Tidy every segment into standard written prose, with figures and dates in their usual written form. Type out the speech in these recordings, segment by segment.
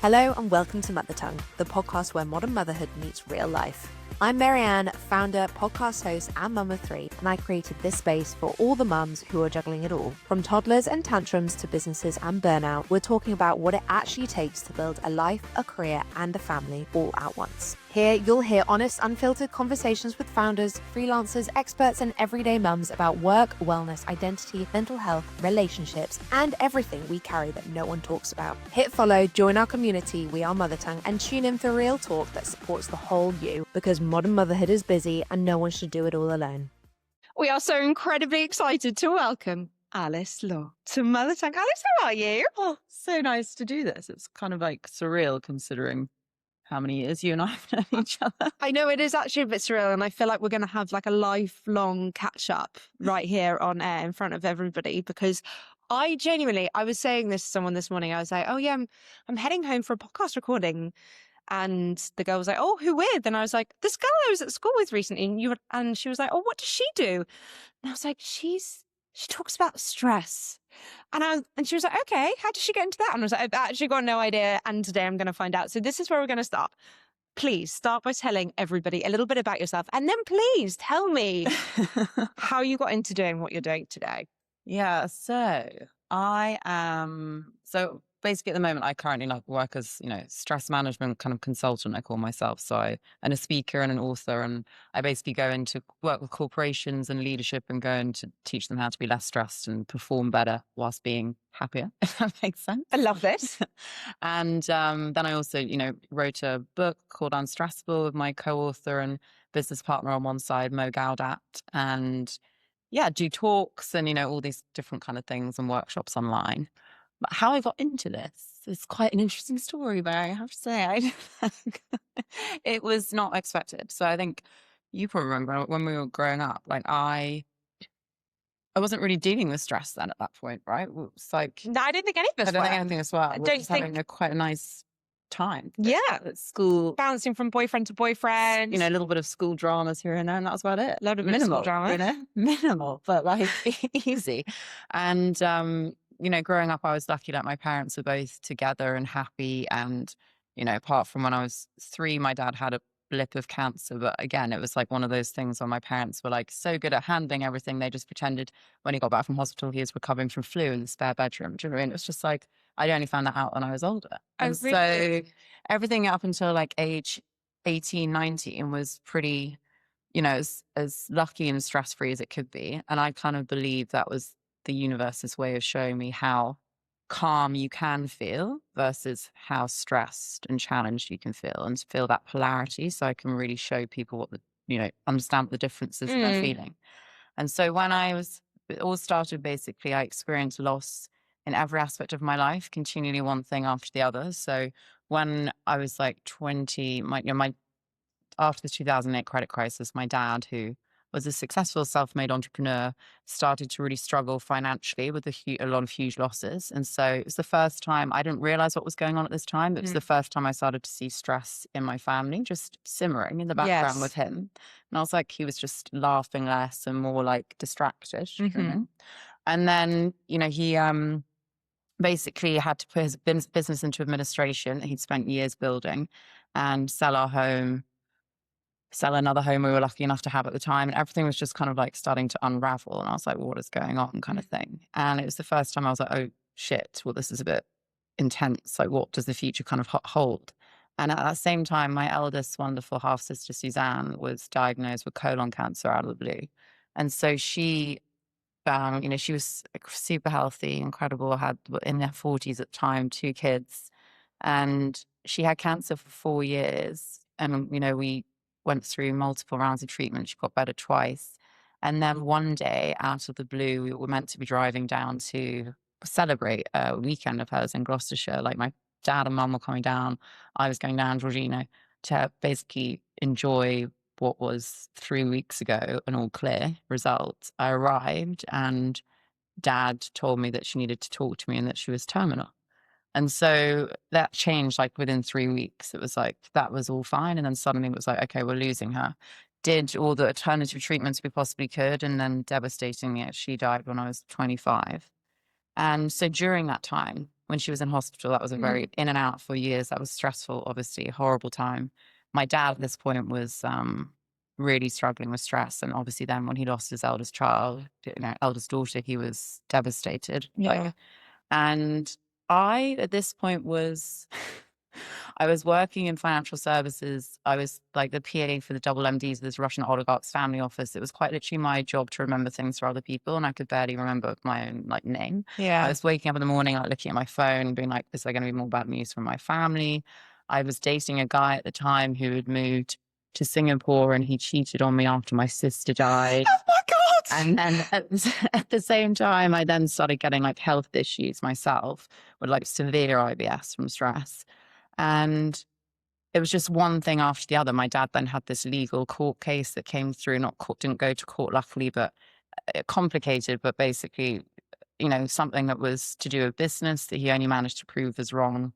Hello and welcome to Mother Tongue, the podcast where modern motherhood meets real life. I'm Marianne, founder, podcast host, and mum of three, and I created this space for all the mums who are juggling it all. From toddlers and tantrums to businesses and burnout, we're talking about what it actually takes to build a life, a career, and a family all at once. Here, you'll hear honest, unfiltered conversations with founders, freelancers, experts, and everyday mums about work, wellness, identity, mental health, relationships, and everything we carry that no one talks about. Hit follow, join our community, We Are Mother Tongue, and tune in for real talk that supports the whole you, because modern motherhood is busy and no one should do it all alone. We are so incredibly excited to welcome Alice Law to Mother Tongue. Alice, how are you? Oh, so nice to do this. It's kind of like surreal considering how many years you and I have known each other. I know it is actually a bit surreal, and I feel like we're going to have like a lifelong catch up right here on air in front of everybody, because I was saying this to someone this morning. I was like, oh yeah, I'm heading home for a podcast recording. And the girl was like, oh, who with? And I was like, this girl I was at school with recently. And she was like, oh, what does she do? And I was like, she talks about stress. And she was like, okay, how did she get into that? And I was like, I've actually got no idea. And today I'm going to find out. So this is where we're going to start. Please start by telling everybody a little bit about yourself. And then please tell me how you got into doing what you're doing today. Yeah, so basically at the moment I currently work as, stress management kind of consultant, I call myself. And a speaker and an author, and I basically go into work with corporations and leadership and go in to teach them how to be less stressed and perform better whilst being happier, if that makes sense. I love this. And then I also, wrote a book called Unstressable with my co-author and business partner on one side, Mo Gaudat, and do talks and, all these different kind of things and workshops online. But how I got into this is quite an interesting story, but I have to say, it was not expected. So I think you probably remember when we were growing up, I wasn't really dealing with stress then at that point, right? It's like, No, I didn't think any of us I don't were. think anything as well. I We're don't just think- having quite a nice time. Yeah. At school. Bouncing from boyfriend to boyfriend. A little bit of school dramas here and there, and that was about it. A lot of minimal drama. Minimal, but easy. And, growing up, I was lucky that my parents were both together and happy. And, apart from when I was 3, my dad had a blip of cancer. But again, it was like one of those things where my parents were so good at handling everything. They just pretended when he got back from hospital, he was recovering from flu in the spare bedroom. Do you know what I mean? It was just I only found that out when I was older. And so everything up until age 18, 19 was pretty, as lucky and stress-free as it could be. And I kind of believe that was the universe's way of showing me how calm you can feel versus how stressed and challenged you can feel, and to feel that polarity so I can really show people what understand the differences they're feeling. And so when it all started basically, I experienced loss in every aspect of my life, continually one thing after the other. So when I was 20, after the 2008 credit crisis, my dad, who was a successful self-made entrepreneur, started to really struggle financially with a lot of huge losses. And so it was the first time, I didn't realize what was going on at this time. It was the first time I started to see stress in my family, just simmering in the background with him. And I was he was just laughing less and more distracted. And then, he basically had to put his business into administration that he'd spent years building, and sell our home, sell another home we were lucky enough to have at the time. And everything was just kind of starting to unravel. And I was like, well, what is going on, kind of thing. And it was the first time I was like, oh shit, well, this is a bit intense. What does the future kind of hold? And at that same time, my eldest wonderful half sister, Suzanne, was diagnosed with colon cancer out of the blue. And so she, she was super healthy, incredible, had in their 40s at the time, 2 kids. And she had cancer for 4 years. And, we went through multiple rounds of treatment. She got better twice. And then one day, out of the blue, we were meant to be driving down to celebrate a weekend of hers in Gloucestershire. My dad and mum were coming down. I was going down, Georgina, to basically enjoy what was 3 weeks ago an all clear result. I arrived and Dad told me that she needed to talk to me and that she was terminal. And so that changed within 3 weeks. It was that was all fine. And then suddenly it was okay, we're losing her. Did all the alternative treatments we possibly could. And then devastatingly, she died when I was 25. And so during that time, when she was in hospital, that was a very in and out for years. That was stressful, obviously, a horrible time. My dad at this point was really struggling with stress. And obviously then when he lost his eldest child, eldest daughter, he was devastated. Yeah. And I, at this point, I was working in financial services. I was like the PA for the double MDs of this Russian oligarch's family office. It was quite literally my job to remember things for other people, and I could barely remember my own name. Yeah. I was waking up in the morning, looking at my phone and being like, is there going to be more bad news from my family? I was dating a guy at the time who had moved to Singapore, and he cheated on me after my sister died. Oh my God. And then at the same time, I then started getting health issues myself with severe IBS from stress. And it was just one thing after the other. My dad then had this legal court case that came through, didn't go to court, luckily, but complicated, but basically, something that was to do with business that he only managed to prove was wrong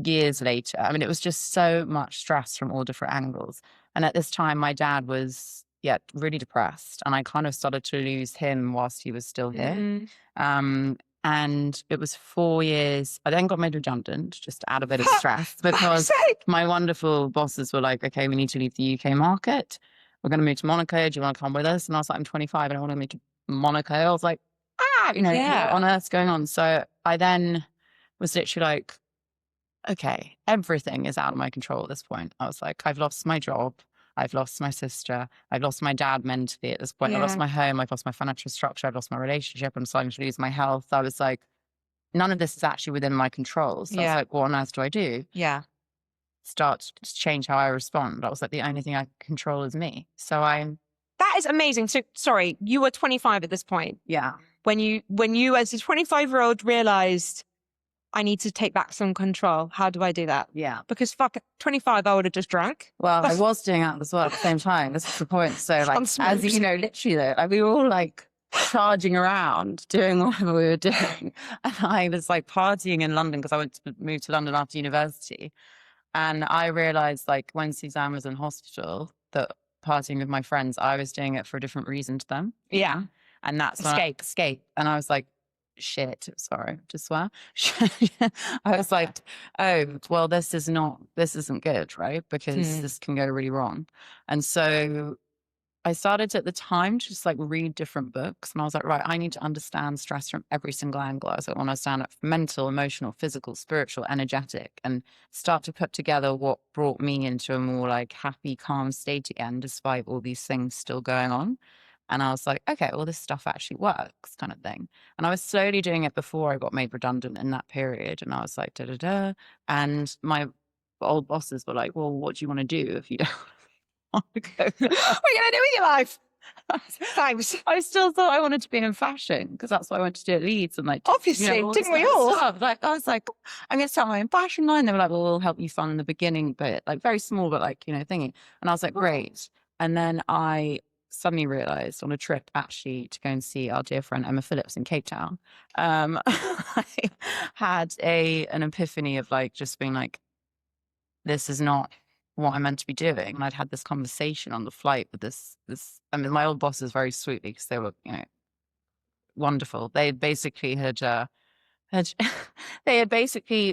years later. I mean, it was just so much stress from all different angles. And at this time, my dad was, really depressed. And I kind of started to lose him whilst he was still here. And it was 4 years. I then got made redundant just to add a bit of stress because my wonderful bosses were like, okay, we need to leave the UK market. We're going to move to Monaco. Do you want to come with us? And I was like, I'm 25 and I want to move to Monaco. I was like, what on earth's going on? So I then was literally like, okay, everything is out of my control at this point. I was like, I've lost my job. I've lost my sister. I've lost my dad mentally at this point. I lost my home. I've lost my financial structure. I've lost my relationship. I'm starting to lose my health. I was like, none of this is actually within my control. So I was like, what on earth do I do? Yeah. Start to change how I respond. I was like, the only thing I can control is me. So that is amazing. So sorry, you were 25 at this point. Yeah. When you as a 25-year-old realized I need to take back some control. How do I do that? Yeah. Because fuck, at 25, I would have just drank. Well, I was doing that as well at the same time. This is the point. So as you know, literally though, we were all charging around, doing whatever we were doing. And I was partying in London because I went to move to London after university. And I realized when Suzanne was in hospital that partying with my friends, I was doing it for a different reason to them. Yeah. And that's escape. And I was like, shit, sorry to swear. I was like, oh, well, this isn't good, right? Because this can go really wrong. And so I started to, at the time, just read different books. And I was like, right, I need to understand stress from every single angle. I was like, I want to understand it mental, emotional, physical, spiritual, energetic, and start to put together what brought me into a more happy, calm state again, despite all these things still going on. And I was like, okay, well, this stuff actually works, kind of thing. And I was slowly doing it before I got made redundant in that period. And I was like, And my old bosses were like, well, what do you want to do if you don't want to go? What are you going to do with your life? Thanks. I still thought I wanted to be in fashion because that's what I wanted to do at Leeds. And obviously, didn't we all? I was like, I'm going to start my own fashion line. They were like, well, we'll help you fund in the beginning, but very small, but thingy. And I was like, great. And then I suddenly realized on a trip actually to go and see our dear friend Emma Phillips in Cape Town, I had an epiphany of just being like, this is not what I'm meant to be doing. And I'd had this conversation on the flight with this, I mean, my old bosses very sweetly, because they were, wonderful. They basically it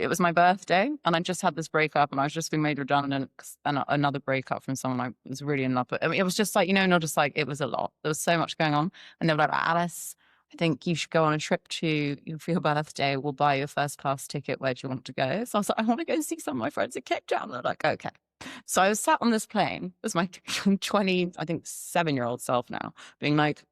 was my birthday and I just had this breakup and I was just being made redundant and another breakup from someone I was really in love with. I mean, it was just not just it was a lot. There was so much going on. And they were like, Alice, I think you should go on a trip for your birthday. We'll buy you a first class ticket. Where do you want to go? So I was like, I want to go see some of my friends in Cape Town. They're like, okay. So I was sat on this plane. It was my 7-year-old self now being like,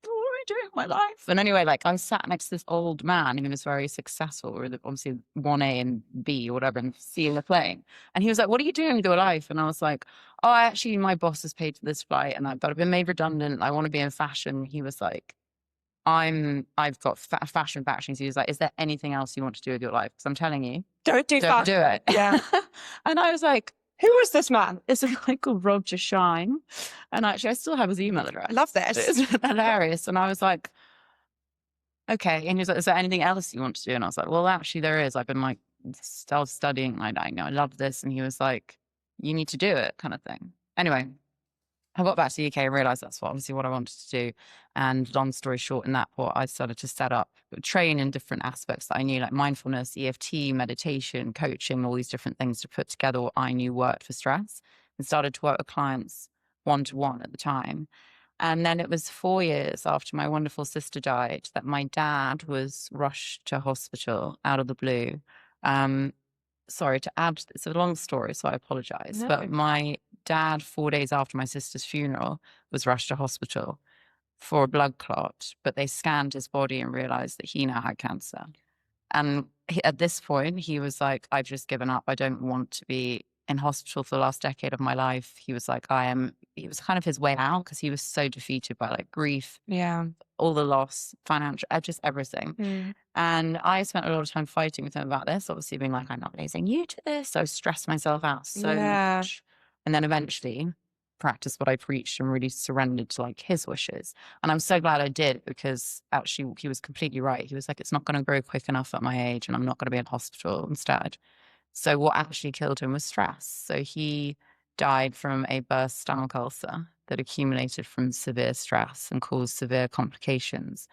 what am I doing with my life? And anyway, I was sat next to this old man who was very successful, or obviously 1A and B or whatever, and seeing the plane. And he was like, what are you doing with your life? And I was like, oh, actually, my boss has paid for this flight and I've been made redundant. I want to be in fashion. He was like, I've got fashion factories. He was like, is there anything else you want to do with your life? Because I'm telling you, don't do it. Yeah. And I was like, who was this man? It's a guy called Roger Shine. And actually, I still have his email address. I love this. It's hilarious. And I was like, okay. And he was like, is there anything else you want to do? And I was like, well, actually, there is. I've been self-studying. I love this. And he was like, you need to do it, kind of thing. Anyway, I got back to the UK and realized that's obviously what I wanted to do. And long story short, in that point, I started to train in different aspects that I knew, like mindfulness, EFT, meditation, coaching, all these different things to put together what I knew worked for stress, and started to work with clients one-to-one at the time. And then it was 4 years after my wonderful sister died that my dad was rushed to hospital out of the blue. Sorry to add, it's a long story, so I apologize. No. But my dad, 4 days after my sister's funeral, was rushed to hospital for a blood clot, but they scanned his body and realized that he now had cancer. And at this point, he was like, I've just given up. I don't want to be in hospital for the last decade of my life. He was like, it was kind of his way out because he was so defeated by like grief, Yeah. all the loss, financial, just everything. And I spent a lot of time fighting with him about this, obviously being like, I'm not losing you to this. So I stressed myself out so much. And then eventually practiced what I preached and really surrendered to like his wishes. And I'm so glad I did, because actually he was completely right. He was like, it's not going to grow quick enough at my age and I'm not going to be in hospital instead. So what actually killed him was stress. So he died from a burst stomach ulcer that accumulated from severe stress and caused severe complications.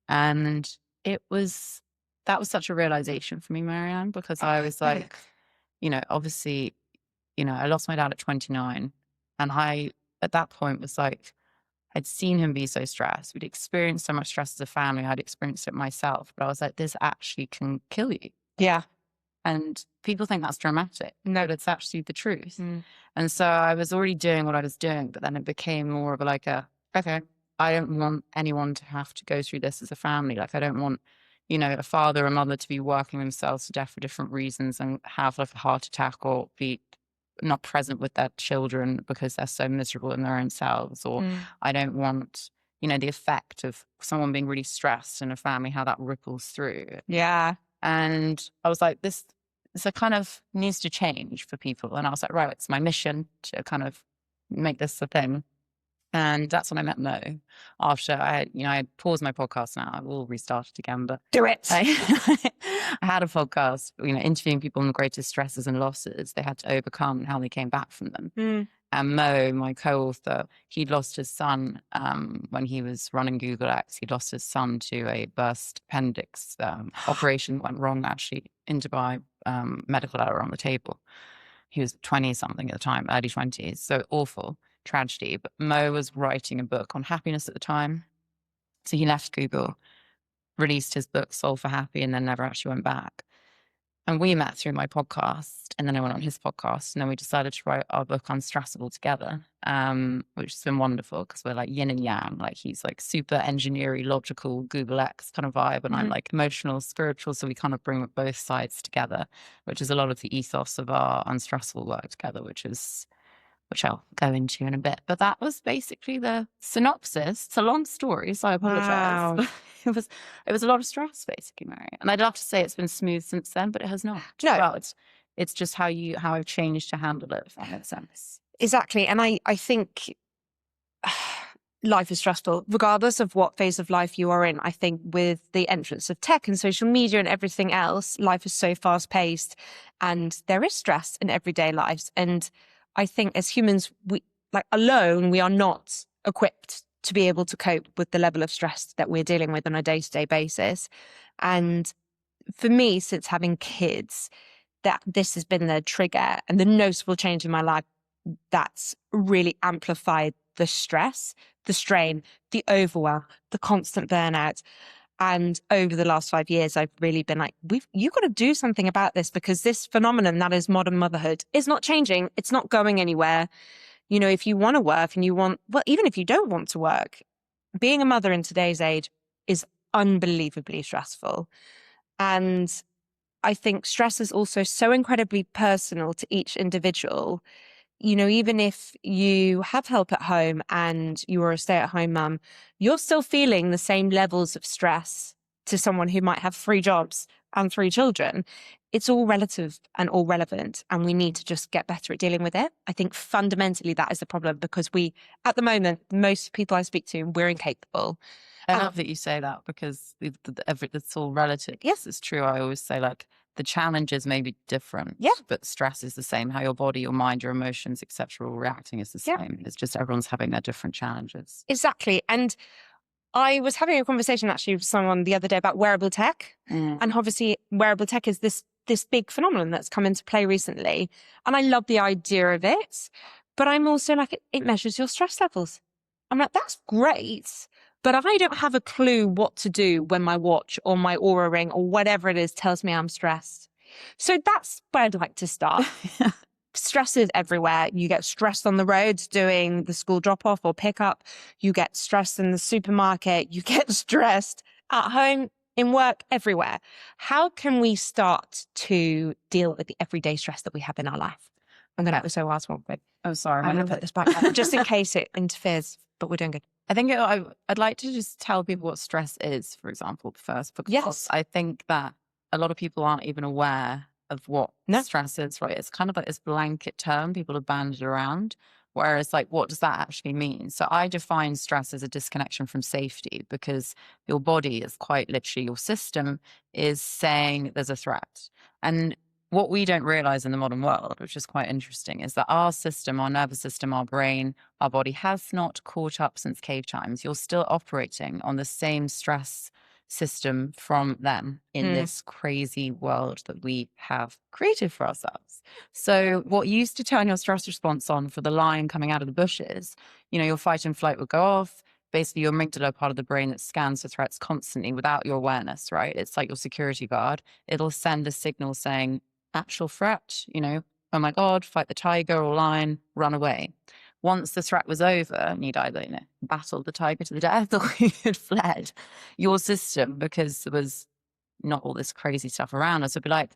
And that was such a realization for me, Marianne, because I was like, obviously, I lost my dad at 29. And I, at that point, was like, I'd seen him be so stressed. We'd experienced so much stress as a family. I'd experienced it myself. But I was like, this actually can kill you. Yeah. And people think that's dramatic. No. But it's actually the truth. And so I was already doing what I was doing, but then it became more of okay, I don't want anyone to have to go through this as a family. Like, I don't want, a father or mother to be working themselves to death for different reasons and have like a heart attack or be not present with their children because they're so miserable in their own selves. Or I don't want, the effect of someone being really stressed in a family, how that ripples through. Yeah. And I was like, this kind of needs to change for people. And I was like, right, it's my mission to kind of make this a thing. And that's when I met Mo. After I had paused my podcast now. I will restart it again, but Do it. I had a podcast, interviewing people on the greatest stresses and losses they had to overcome and how they came back from them. And Mo, my co-author, he'd lost his son when he was running Google X. He'd lost his son to a burst appendix operation went wrong actually in Dubai, medical error on the table. He was 20-something at the time, early 20s, so awful. Tragedy. But Mo was writing a book on happiness at the time. So he left Google, released his book, Soul for Happy, and then never actually went back. And we met through my podcast, and then I went on his podcast, and then we decided to write our book Unstressable together, which has been wonderful because we're like yin and yang. Like, he's like super engineering, logical, Google X kind of vibe, and I'm like emotional, spiritual. So we kind of bring both sides together, which is a lot of the ethos of our Unstressable work together, which I'll go into in a bit. But that was basically the synopsis. It's a long story, so I apologize. Wow. It was a lot of stress, basically, Mary. And I'd love to say it's been smooth since then, but it has not. No. Well, it's just how I've changed to handle it, if that makes sense. Exactly. And I think life is stressful, regardless of what phase of life you are in. I think with the entrance of tech and social media and everything else, life is so fast paced and there is stress in everyday lives. And I think as humans, we are not equipped to be able to cope with the level of stress that we're dealing with on a day-to-day basis. And for me, since having kids, that this has been the trigger and the noticeable change in my life that's really amplified the stress, the strain, the overwhelm, the constant burnout. And over the last 5 years, I've really been like, you've got to do something about this, because this phenomenon that is modern motherhood is not changing. It's not going anywhere. If you want to work and even if you don't want to work, being a mother in today's age is unbelievably stressful. And I think stress is also so incredibly personal to each individual. Even if you have help at home and you are a stay-at-home mum, you're still feeling the same levels of stress to someone who might have 3 jobs and 3 children. It's all relative and all relevant, and we need to just get better at dealing with it. I think fundamentally that is the problem, because at the moment, most people I speak to, we're incapable. I love that you say that, because it's all relative. Yes, it's true. I always say, like, the challenges may be different, but stress is the same. How your body, your mind, your emotions, etc., all reacting is the same. It's just everyone's having their different challenges. Exactly. And I was having a conversation actually with someone the other day about wearable tech. And obviously wearable tech is this big phenomenon that's come into play recently. And I love the idea of it, but I'm also like, it measures your stress levels. I'm like, that's great, but I don't have a clue what to do when my watch or my Aura ring or whatever it is tells me I'm stressed. So that's where I'd like to start. Stress is everywhere. You get stressed on the road doing the school drop off or pick up. You get stressed in the supermarket. You get stressed at home, in work, everywhere. How can we start to deal with the everyday stress that we have in our life? I'm going to so ask one quick. Oh, sorry. I'm going to put this back just in case it interferes, but we're doing good. I think I'd like to just tell people what stress is, for example, first, because I think that a lot of people aren't even aware of what stress is, right? It's kind of like this blanket term people have banded around, whereas like, what does that actually mean? So I define stress as a disconnection from safety, because your body is quite literally, your system is saying there's a threat. And what we don't realize in the modern world, which is quite interesting, is that our system, our nervous system, our brain, our body has not caught up since cave times. You're still operating on the same stress system from them in this crazy world that we have created for ourselves. So what used to turn your stress response on for the lion coming out of the bushes, your fight and flight would go off. Basically, your amygdala, part of the brain that scans for threats constantly without your awareness, right? It's like your security guard. It'll send a signal saying, actual threat, oh my God, fight the tiger or lion, run away. Once the threat was over and you'd either, battled the tiger to the death or you had fled, your system, because there was not all this crazy stuff around us, would be like,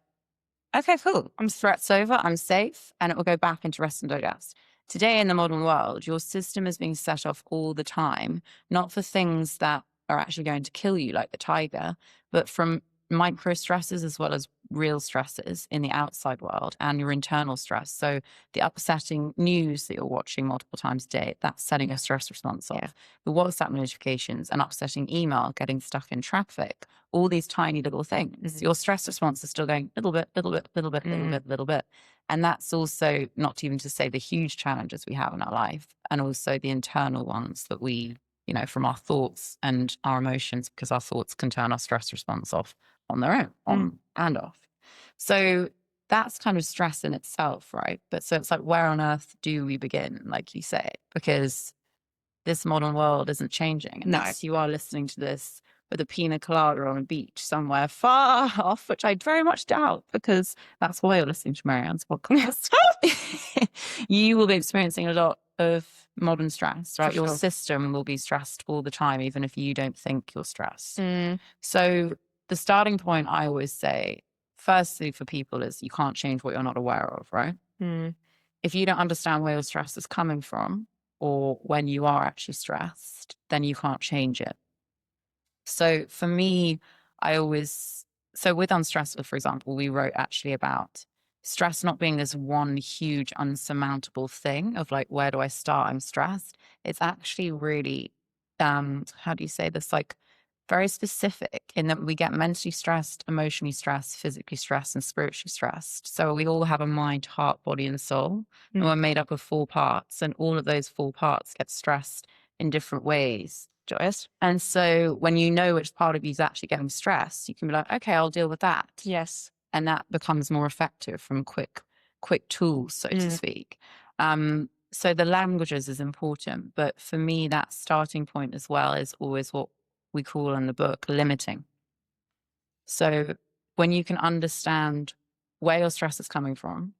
okay, cool, threat's over, I'm safe, and it will go back into rest and digest. Today in the modern world, your system is being set off all the time, not for things that are actually going to kill you like the tiger, but from micro stresses as well as real stresses in the outside world and your internal stress. So the upsetting news that you're watching multiple times a day, that's setting a stress response off. The WhatsApp notifications, an upsetting email, getting stuck in traffic, all these tiny little things. Your stress response is still going little bit. And that's also not even to say the huge challenges we have in our life, and also the internal ones that we, from our thoughts and our emotions, because our thoughts can turn our stress response off on their own, on and off. So that's kind of stress in itself, right? But so it's like, where on earth do we begin, like you say? Because this modern world isn't changing. Unless you are listening to this with a pina colada on a beach somewhere far off, which I very much doubt, because that's why you're listening to Marianne's podcast. You will be experiencing a lot of modern stress, right? Your system will be stressed all the time, even if you don't think you're stressed. So the starting point, I always say, firstly for people, is you can't change what you're not aware of, right? If you don't understand where your stress is coming from, or when you are actually stressed, then you can't change it. So for me, so with Unstressable, for example, we wrote actually about stress not being this one huge unsurmountable thing of like, where do I start? I'm stressed. It's actually really, how do you say this? Like very specific in that we get mentally stressed, emotionally stressed, physically stressed, and spiritually stressed. So we all have a mind, heart, body, and soul, and we're made up of 4 parts, and all of those 4 parts get stressed in different ways. Joyous. And so when you know which part of you is actually getting stressed, you can be like, okay, I'll deal with that. Yes. And that becomes more effective from quick tools, so to speak. So the languages is important, but for me, that starting point as well is always what we call in the book limiting. So when you can understand where your stress is coming from,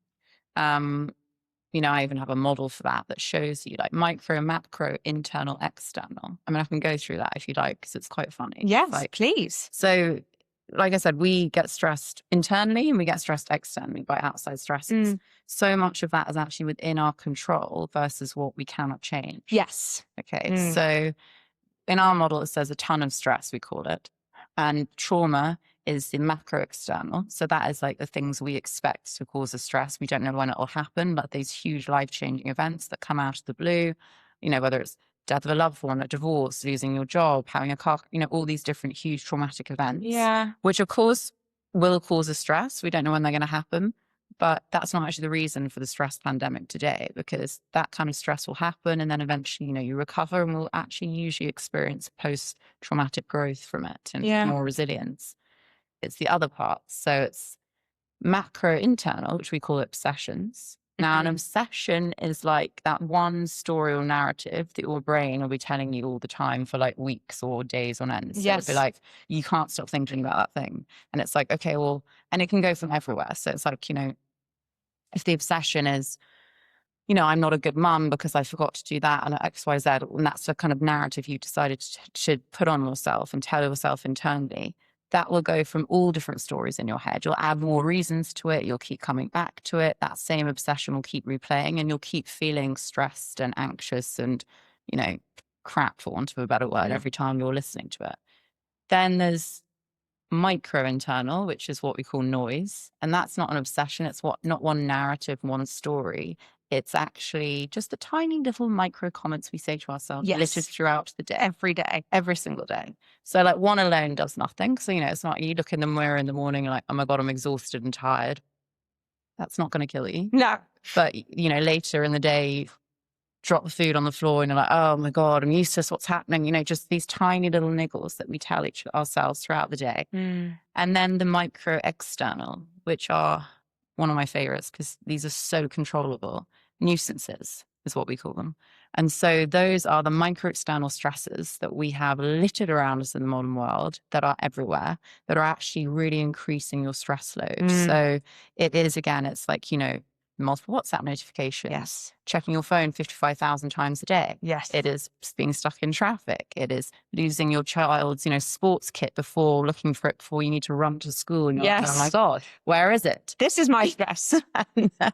I even have a model for that shows you like micro, macro, internal, external. I mean, I can go through that if you like, because it's quite funny. Yes, please. So like I said, we get stressed internally and we get stressed externally by outside stresses. So much of that is actually within our control versus what we cannot change. Yes. Okay. So in our model, it says a ton of stress, we call it. And trauma is the macro external. So that is like the things we expect to cause us stress. We don't know when it will happen, but these huge life-changing events that come out of the blue, whether it's death of a loved one, a divorce, losing your job, having a car, all these different huge traumatic events. Yeah. Which of course will cause us stress. We don't know when they're going to happen. But that's not actually the reason for the stress pandemic today, because that kind of stress will happen. And then eventually, you recover and will actually usually experience post-traumatic growth from it and more resilience. It's the other part. So it's macro internal, which we call obsessions. Now, an obsession is like that one story or narrative that your brain will be telling you all the time for like weeks or days on end. So it'll be like, you can't stop thinking about that thing. And it's like, okay, well, and it can go from everywhere. So it's like, if the obsession is, I'm not a good mum because I forgot to do that and X, Y, Z, and that's the kind of narrative you decided to put on yourself and tell yourself internally, that will go from all different stories in your head. You'll add more reasons to it. You'll keep coming back to it. That same obsession will keep replaying and you'll keep feeling stressed and anxious and, crap, for want of a better word, every time you're listening to it. Then there's micro internal, which is what we call noise. And that's not an obsession. It's not one narrative, one story. It's actually just the tiny little micro comments we say to ourselves littered throughout the day. Every single day. So like one alone does nothing. So, it's not, you look in the mirror in the morning, you're like, oh my God, I'm exhausted and tired. That's not going to kill you. No. But, later in the day, drop the food on the floor and you're like, oh my God, I'm useless. What's happening? Just these tiny little niggles that we tell ourselves throughout the day. And then the micro external, which are one of my favorites because these are so controllable. Nuisances is what we call them. And so those are the micro external stresses that we have littered around us in the modern world that are everywhere, that are actually really increasing your stress load. So it is, again, it's like, multiple WhatsApp notifications, checking your phone 55,000 times a day. It is being stuck in traffic. It is losing your child's, sports kit before looking for it before you need to run to school. And you're like, oh my God, where is it? This is my stress.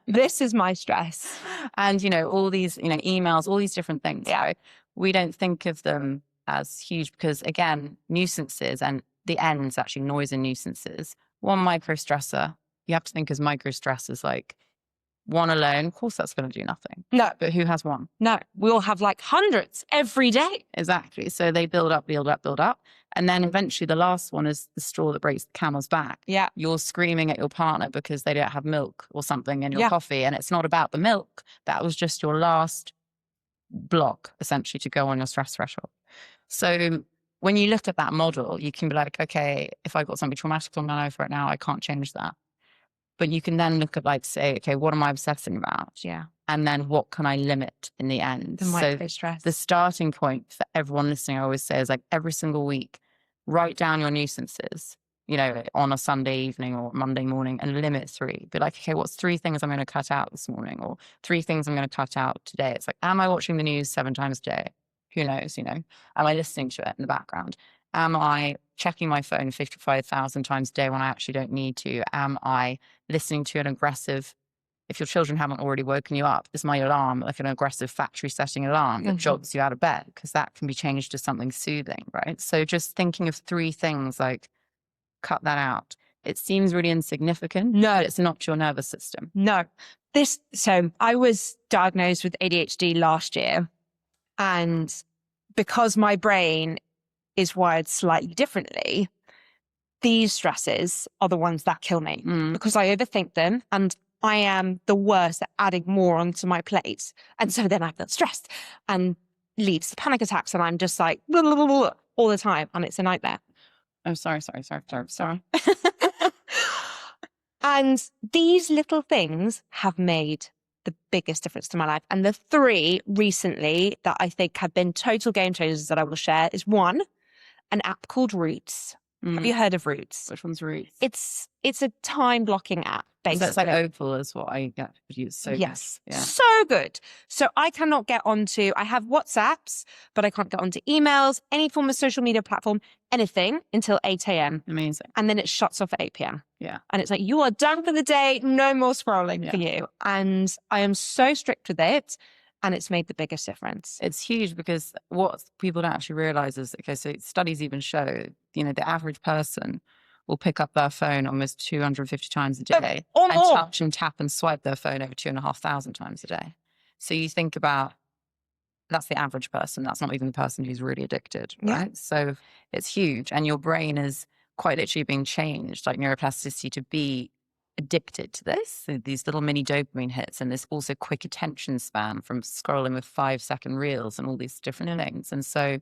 This is my stress. And, all these, emails, all these different things. Right? We don't think of them as huge because, again, nuisances and the ends, actually noise and nuisances. One micro stressor, you have to think as micro stressors like, one alone, of course, that's going to do nothing. No. But who has one? No. We all have like hundreds every day. Exactly. So they build up. And then eventually the last one is the straw that breaks the camel's back. Yeah. You're screaming at your partner because they don't have milk or something in your coffee. And it's not about the milk. That was just your last block, essentially, to go on your stress threshold. So when you look at that model, you can be like, okay, if I've got something traumatic on my life right now, I can't change that. But you can then look at say, okay, what am I obsessing about? Yeah. And then what can I limit in the end? The micro stress. The starting point for everyone listening, I always say, is like every single week, write down your nuisances, on a Sunday evening or Monday morning and limit 3. Be like, okay, what's 3 things I'm going to cut out this morning or 3 things I'm going to cut out today? It's like, am I watching the news 7 times a day? Who knows, Am I listening to it in the background? Am I checking my phone 55,000 times a day when I actually don't need to? Am I listening to an aggressive, if your children haven't already woken you up, is my alarm like an aggressive factory setting alarm that jogs you out of bed? Because that can be changed to something soothing, right? So just thinking of 3 things, like cut that out. It seems really insignificant. No. But it's not your nervous system. No. So I was diagnosed with ADHD last year. And because my brain is wired slightly differently, these stresses are the ones that kill me because I overthink them and I am the worst at adding more onto my plate. And so then I feel stressed and leads to panic attacks and I'm just like blah, blah, blah, blah, all the time and it's a nightmare. Oh, sorry. And these little things have made the biggest difference to my life. And the 3 recently that I think have been total game changers that I will share is 1, an app called Roots. Have you heard of Roots? Which one's Roots? It's a time blocking app. Basically. So it's like Opal is what I get to use. So yes. Yeah. So good. So I cannot get onto, I have WhatsApps, but I can't get onto emails, any form of social media platform, anything until 8 a.m. Amazing. And then it shuts off at 8 p.m. Yeah. And it's like, you are done for the day. No more scrolling for you. And I am so strict with it. And it's made the biggest difference. It's huge because what people don't actually realize is, okay, so studies even show, the average person will pick up their phone almost 250 times a day or and more. touch and tap and swipe their phone over 2,500 times a day. So you think about, that's the average person. That's not even the person who's really addicted, right? So it's huge. And your brain is quite literally being changed, like neuroplasticity, to be addicted to this. So these little mini dopamine hits, and this also quick attention span from scrolling with 5-second reels and all these different things. And so,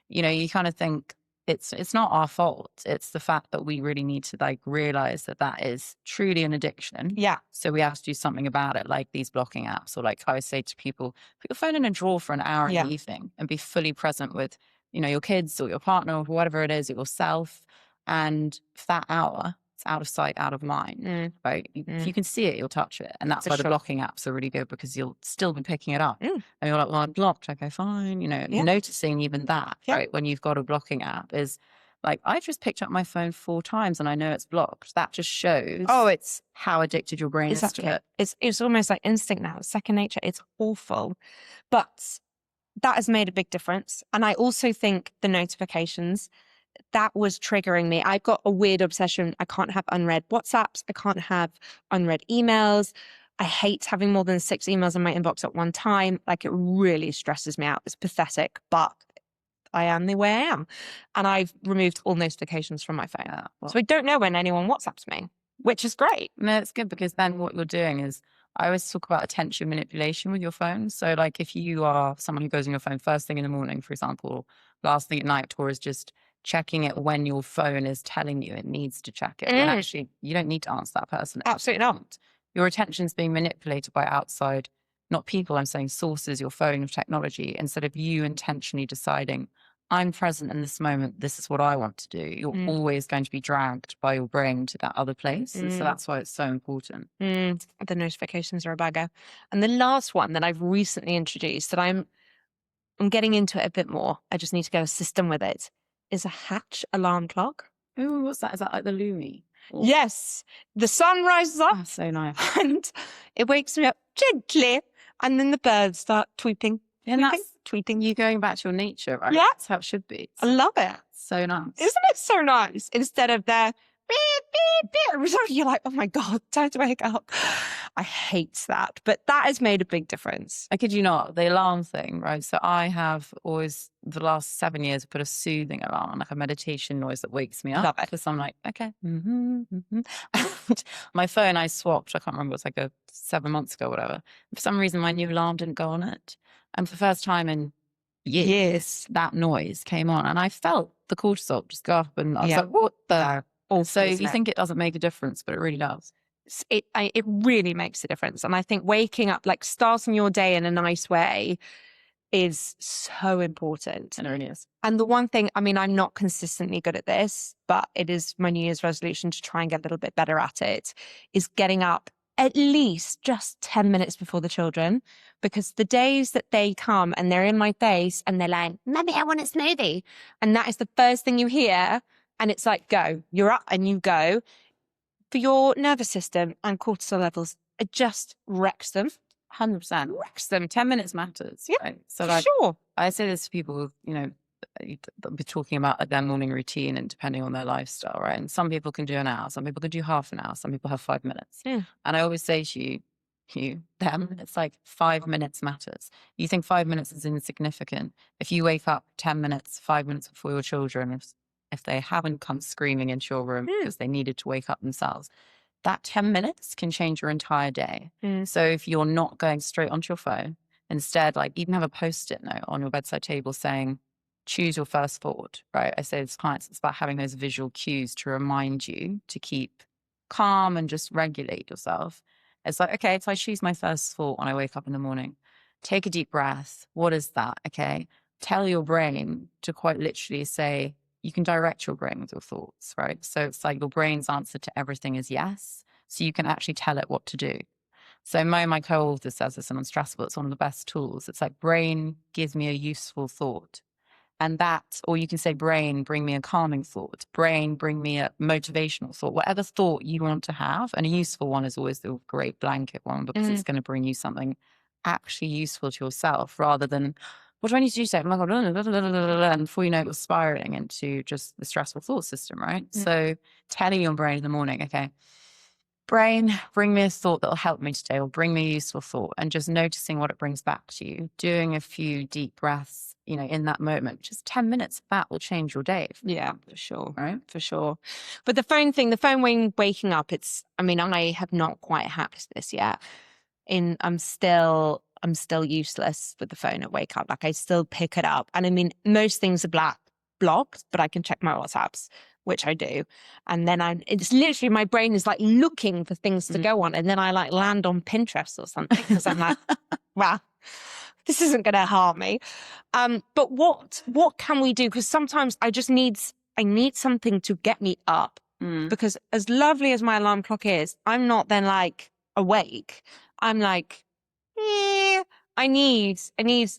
you kind of think it's not our fault. It's the fact that we really need to like realize that that is truly an addiction. Yeah. So we have to do something about it, like these blocking apps, or like I always say to people, put your phone in a drawer for an hour in the evening and be fully present with, your kids or your partner or whatever it is, yourself. And for that hour, it's out of sight, out of mind, right? If you can see it, you'll touch it. And that's why the blocking apps are really good, because you'll still be picking it up. And you're like, well, I'm blocked. Okay, fine. Noticing even that, right? When you've got a blocking app is like, I just picked up my phone 4 times and I know it's blocked. That just shows it's how addicted your brain is to it. It's almost like instinct now. It's second nature. It's awful. But that has made a big difference. And I also think the notifications, that was triggering me. I've got a weird obsession. I can't have unread WhatsApps. I can't have unread emails. I hate having more than 6 emails in my inbox at one time. Like, it really stresses me out. It's pathetic, but I am the way I am. And I've removed all notifications from my phone. So I don't know when anyone WhatsApps me, which is great. No, it's good, because then what you're doing is, I always talk about attention manipulation with your phone. So like, if you are someone who goes on your phone first thing in the morning, for example, last thing at night, or is just checking it when your phone is telling you it needs to check it, and actually you don't need to answer that person. Absolutely not. Your attention's being manipulated by outside, not people, I'm saying sources, your phone, of technology, instead of you intentionally deciding, I'm present in this moment, this is what I want to do. You're always going to be dragged by your brain to that other place. And so that's why it's so important. The notifications are a bugger. And the last one that I've recently introduced, that I'm getting into it a bit more, I just need to get a system with it, is a hatch alarm clock. Oh, what's that? Is that like the Lumi? Or... Yes. The sun rises up. Oh, so nice. And it wakes me up gently. And then the birds start tweeting. And that's tweeting, you going back to your nature, right? Yeah. That's how it should be. I love it. So nice. Isn't it so nice? Instead of the beep, beep, beep. You're like, oh my God, time to wake up. I hate that. But that has made a big difference. I kid you not, the alarm thing, right? So I have always, the last 7 years, put a soothing alarm, like a meditation noise that wakes me up. Love it. Because I'm like, okay. And my phone, I swapped. I can't remember, it was like 7 months ago, whatever. For some reason, my new alarm didn't go on it. And for the first time in years, that noise came on. And I felt the cortisol just go up. And I was like, what the? So you think it doesn't make a difference, but it really does. It really makes a difference. And I think waking up, like starting your day in a nice way, is so important. And it really is. And the one thing, I mean, I'm not consistently good at this, but it is my New Year's resolution to try and get a little bit better at it, is getting up at least just 10 minutes before the children. Because the days that they come and they're in my face and they're like, Mummy, I want a smoothie. And that is the first thing you hear. And it's like, go, you're up and you go. For your nervous system and cortisol levels, it just wrecks them. 100%. Wrecks them. 10 minutes matters. Yeah, right? So like, sure. I say this to people, they'll be talking about like, their morning routine and depending on their lifestyle, right? And some people can do an hour, some people can do half an hour, some people have 5 minutes. Yeah. And I always say to them, it's like 5 minutes matters. You think 5 minutes is insignificant. If you wake up 10 minutes, 5 minutes before your children, if they haven't come screaming into your room because they needed to wake up themselves, that 10 minutes can change your entire day. So if you're not going straight onto your phone, instead, like even have a Post-it note on your bedside table saying, choose your first thought, right? I say to clients, it's about having those visual cues to remind you to keep calm and just regulate yourself. It's like, okay, so I choose my first thought when I wake up in the morning. Take a deep breath. What is that? Okay. Tell your brain to quite literally say, you can direct your brain with your thoughts, right? So it's like your brain's answer to everything is yes. So you can actually tell it what to do. So Mo, my co-author, says this in Unstressable. It's one of the best tools. It's like, brain, give me a useful thought. And that, or you can say, brain, bring me a calming thought. Brain, bring me a motivational thought. Whatever thought you want to have. And a useful one is always the great blanket one, because it's going to bring you something actually useful to yourself, rather than, what do I need to do today? Oh my God, and before you know it, you're spiraling into just the stressful thought system, right? So telling your brain in the morning, okay, brain, bring me a thought that'll help me today, or bring me a useful thought, and just noticing what it brings back to you, doing a few deep breaths, in that moment. Just 10 minutes of that will change your day. Yeah, for sure. Right? For sure. But the phone thing, the phone when waking up, I have not quite hacked this yet. I'm still useless with the phone at wake up. Like, I still pick it up. And I mean, most things are blocked, but I can check my WhatsApps, which I do. And then it's literally, my brain is like looking for things to go on. And then I like land on Pinterest or something, because I'm like, wow, this isn't going to harm me. But what can we do? Because sometimes I need something to get me up. Because as lovely as my alarm clock is, I'm not then like awake. I'm like, I need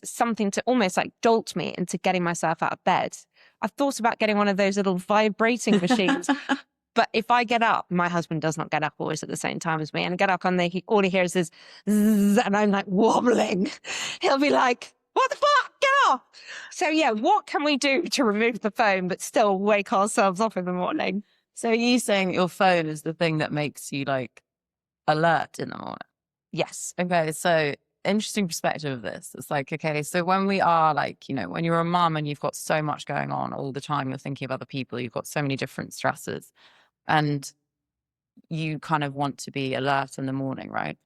something to almost like jolt me into getting myself out of bed. I've thought about getting one of those little vibrating machines. But if I get up, my husband does not get up always at the same time as me. And I get up and all he hears is zzz, and I'm like wobbling. He'll be like, what the fuck? Get up. So yeah, what can we do to remove the phone but still wake ourselves up in the morning? So are you saying your phone is the thing that makes you like alert in the morning? Yes. Okay, so interesting perspective of this. It's like, okay, so when we are like, when you're a mum and you've got so much going on all the time, you're thinking of other people, you've got so many different stresses, and you kind of want to be alert in the morning, right?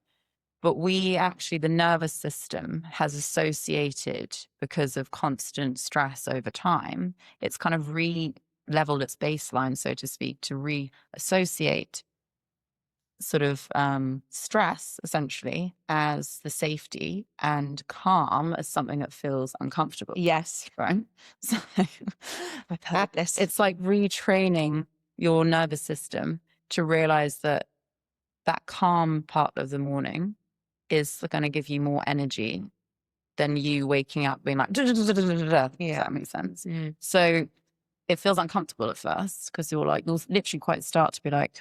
But the nervous system has associated, because of constant stress over time, it's kind of re-leveled its baseline, so to speak, to re-associate sort of stress essentially as the safety, and calm as something that feels uncomfortable. Yes. Right? So I've heard this. it's like retraining your nervous system to realize that calm part of the morning is going to give you more energy than you waking up being like, does that make sense? So it feels uncomfortable at first, because you'll literally quite start to be like,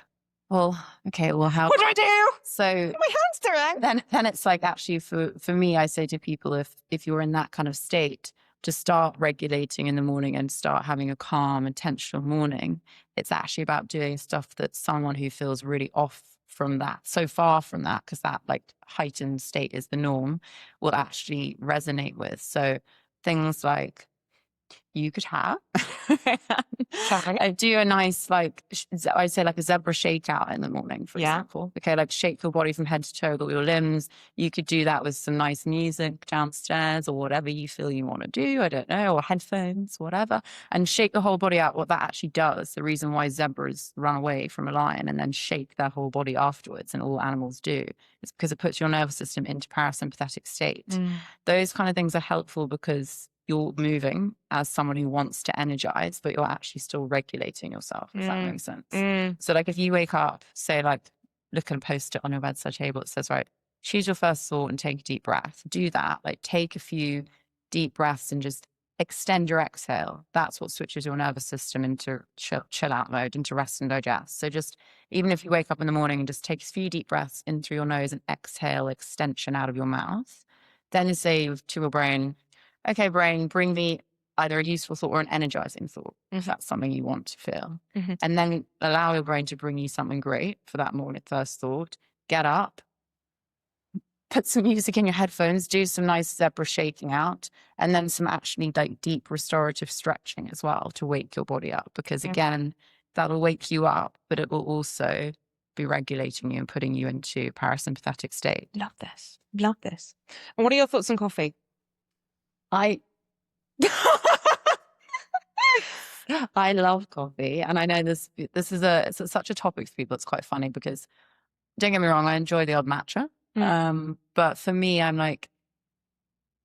well, okay, well, how? What do I do? So My hand's doing. then it's like, actually, for me, I say to people, if you're in that kind of state, to start regulating in the morning and start having a calm, intentional morning, it's actually about doing stuff that someone who feels really off from that, so far from that, because that like heightened state is the norm, will actually resonate with. So things like, you could have I do a nice, like, I'd say like a zebra shakeout in the morning, for example. Okay, like shake your body from head to toe, all your limbs. You could do that with some nice music downstairs, or whatever you feel you want to do, I don't know, or headphones, whatever, and shake the whole body out. What that actually does, the reason why zebras run away from a lion and then shake their whole body afterwards, and all animals do, is because it puts your nervous system into parasympathetic state. Those kind of things are helpful because you're moving as someone who wants to energize, but you're actually still regulating yourself, if that makes sense. So like, if you wake up, say like, look at a post-it on your bedside table, it says, right, choose your first thought and take a deep breath. Do that, like take a few deep breaths and just extend your exhale. That's what switches your nervous system into chill out mode, into rest and digest. So just, even if you wake up in the morning and just take a few deep breaths in through your nose and exhale extension out of your mouth, then say to your brain, okay, brain, bring me either a useful thought or an energizing thought, if that's something you want to feel. And then allow your brain to bring you something great for that morning first thought. Get up, put some music in your headphones, do some nice zebra shaking out, and then some actually like deep restorative stretching as well to wake your body up. Because again, that'll wake you up, but it will also be regulating you and putting you into parasympathetic state. Love this. Love this. And what are your thoughts on coffee? I love coffee, and I know this is it's such a topic for people. It's quite funny because, don't get me wrong, I enjoy the odd matcha, but for me, I'm like,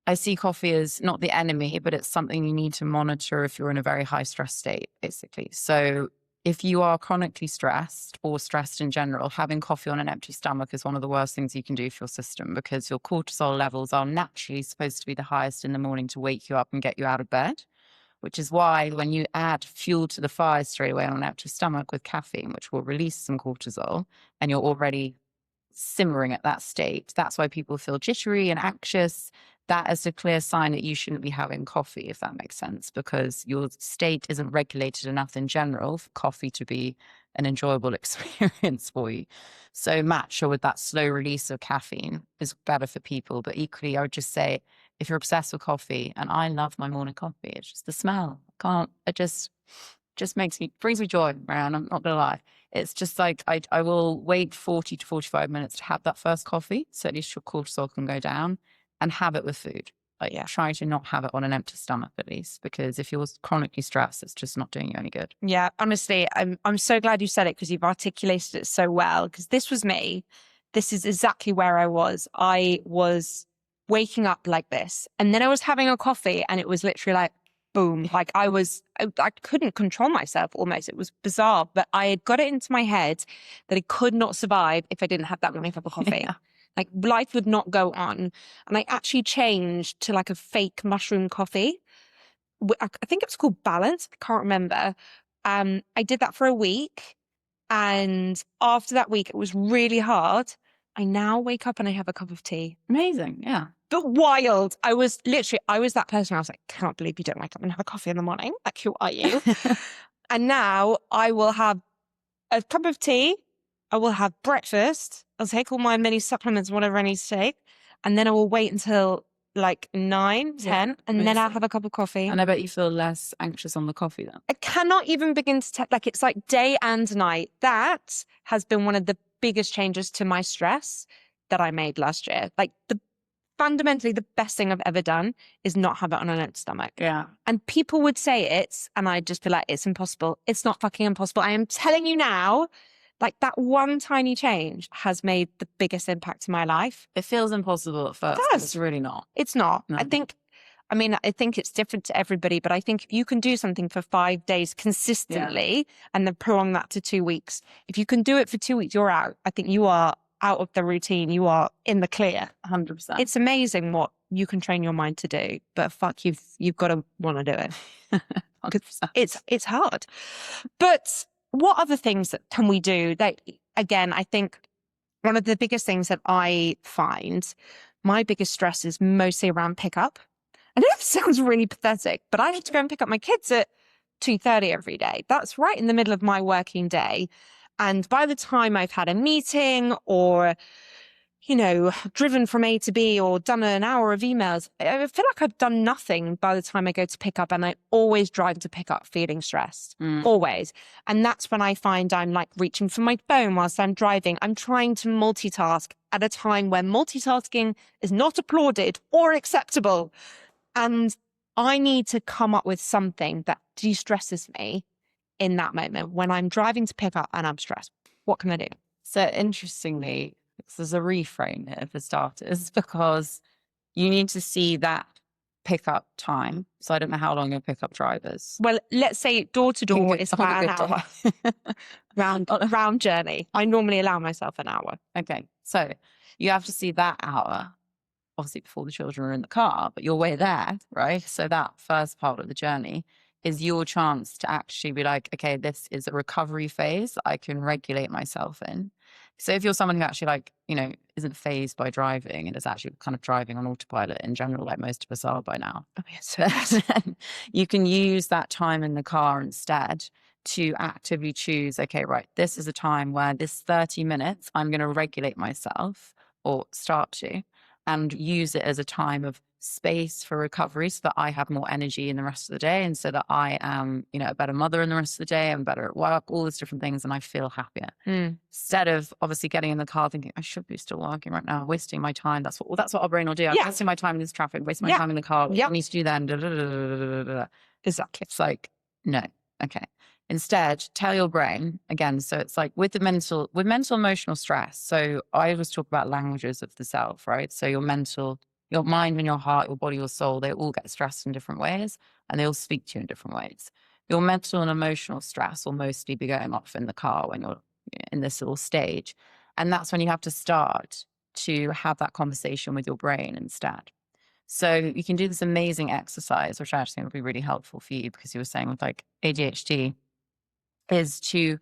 I see coffee as not the enemy, but it's something you need to monitor if you're in a very high stress state, basically. So if you are chronically stressed or stressed in general, having coffee on an empty stomach is one of the worst things you can do for your system, because your cortisol levels are naturally supposed to be the highest in the morning to wake you up and get you out of bed, which is why when you add fuel to the fire straight away on an empty stomach with caffeine, which will release some cortisol, and you're already simmering at that state, that's why people feel jittery and anxious. That is a clear sign that you shouldn't be having coffee, if that makes sense, because your state isn't regulated enough in general for coffee to be an enjoyable experience for you. So matcha with that slow release of caffeine is better for people. But equally, I would just say, if you're obsessed with coffee, and I love my morning coffee, it's just the smell. It just brings me joy, Marianne. I'm not gonna lie. It's just like I will wait 40 to 45 minutes to have that first coffee, so at least your cortisol can go down, and have it with food. Like, try to not have it on an empty stomach, at least, because if you're chronically stressed, it's just not doing you any good. Yeah, honestly, I'm so glad you said it, because you've articulated it so well. Because this was me. This is exactly where I was. I was waking up like this, and then I was having a coffee, and it was literally like, boom. Like I couldn't control myself almost. It was bizarre, but I had got it into my head that I could not survive if I didn't have that morning cup of coffee. Yeah. Like life would not go on. And I actually changed to like a fake mushroom coffee. I think it was called Balance. I can't remember. I did that for a week. And after that week, it was really hard. I now wake up and I have a cup of tea. Amazing. Yeah. But wild. I was that person. I was like, can't believe you don't wake up and have a coffee in the morning. Like, who are you? And now I will have a cup of tea. I will have breakfast. I'll take all my mini supplements, whatever I need to take. And then I will wait until like 9, 10, and then I'll have a cup of coffee. And I bet you feel less anxious on the coffee then. I cannot even begin to like, it's like day and night. That has been one of the biggest changes to my stress that I made last year. Like fundamentally the best thing I've ever done is not have it on an empty stomach. Yeah. And people would say and I'd just be like, it's impossible. It's not fucking impossible. I am telling you now, like that one tiny change has made the biggest impact in my life. It feels impossible at first. But it's really not. It's not. No. I think it's different to everybody, but I think if you can do something for 5 days consistently and then prolong that to 2 weeks, if you can do it for 2 weeks, you're out. I think you are out of the routine. You are in the clear. 100%. It's amazing what you can train your mind to do, but fuck, you've got to want to do it. 100%. It's hard. But what other things that can we do? That, again, I think one of the biggest things that I find, my biggest stress is mostly around pickup. I know this sounds really pathetic, but I have to go and pick up my kids at 2:30 every day. That's right in the middle of my working day. And by the time I've had a meeting or, driven from A to B or done an hour of emails, I feel like I've done nothing by the time I go to pick up. And I always drive to pick up feeling stressed, always. And that's when I find I'm like reaching for my phone whilst I'm driving. I'm trying to multitask at a time when multitasking is not applauded or acceptable. And I need to come up with something that de-stresses me in that moment when I'm driving to pick up and I'm stressed. What can I do? So interestingly, there's a reframe here for starters, because you need to see that pickup time. So I don't know how long your pickup drive is. Well, let's say door to door is about an hour. round journey. I normally allow myself an hour. Okay. So you have to see that hour, obviously before the children are in the car, but you're way there, right? So that first part of the journey is your chance to actually be like, okay, this is a recovery phase that I can regulate myself in. So if you're someone who actually isn't phased by driving and is actually kind of driving on autopilot in general, like most of us are by now, then you can use that time in the car instead to actively choose, okay, right, this is a time where this 30 minutes, I'm going to regulate myself, or start to, and use it as a time of space for recovery so that I have more energy in the rest of the day, and so that I am, a better mother in the rest of the day, I'm better at work, all these different things, and I feel happier. Instead of obviously getting in the car thinking, I should be still working right now, wasting my time. That's what our brain will do. I'm wasting my time in this traffic, wasting my time in the car. What I need to do then? Exactly. It's like, no. Okay. Instead, tell your brain again. So it's like with mental emotional stress. So I always talk about languages of the self, right? So your mind and your heart, your body, your soul, they all get stressed in different ways, and they all speak to you in different ways. Your mental and emotional stress will mostly be going off in the car when you're in this little stage. And that's when you have to start to have that conversation with your brain instead. So you can do this amazing exercise, which I actually think would be really helpful for you, because you were saying with like ADHD, is to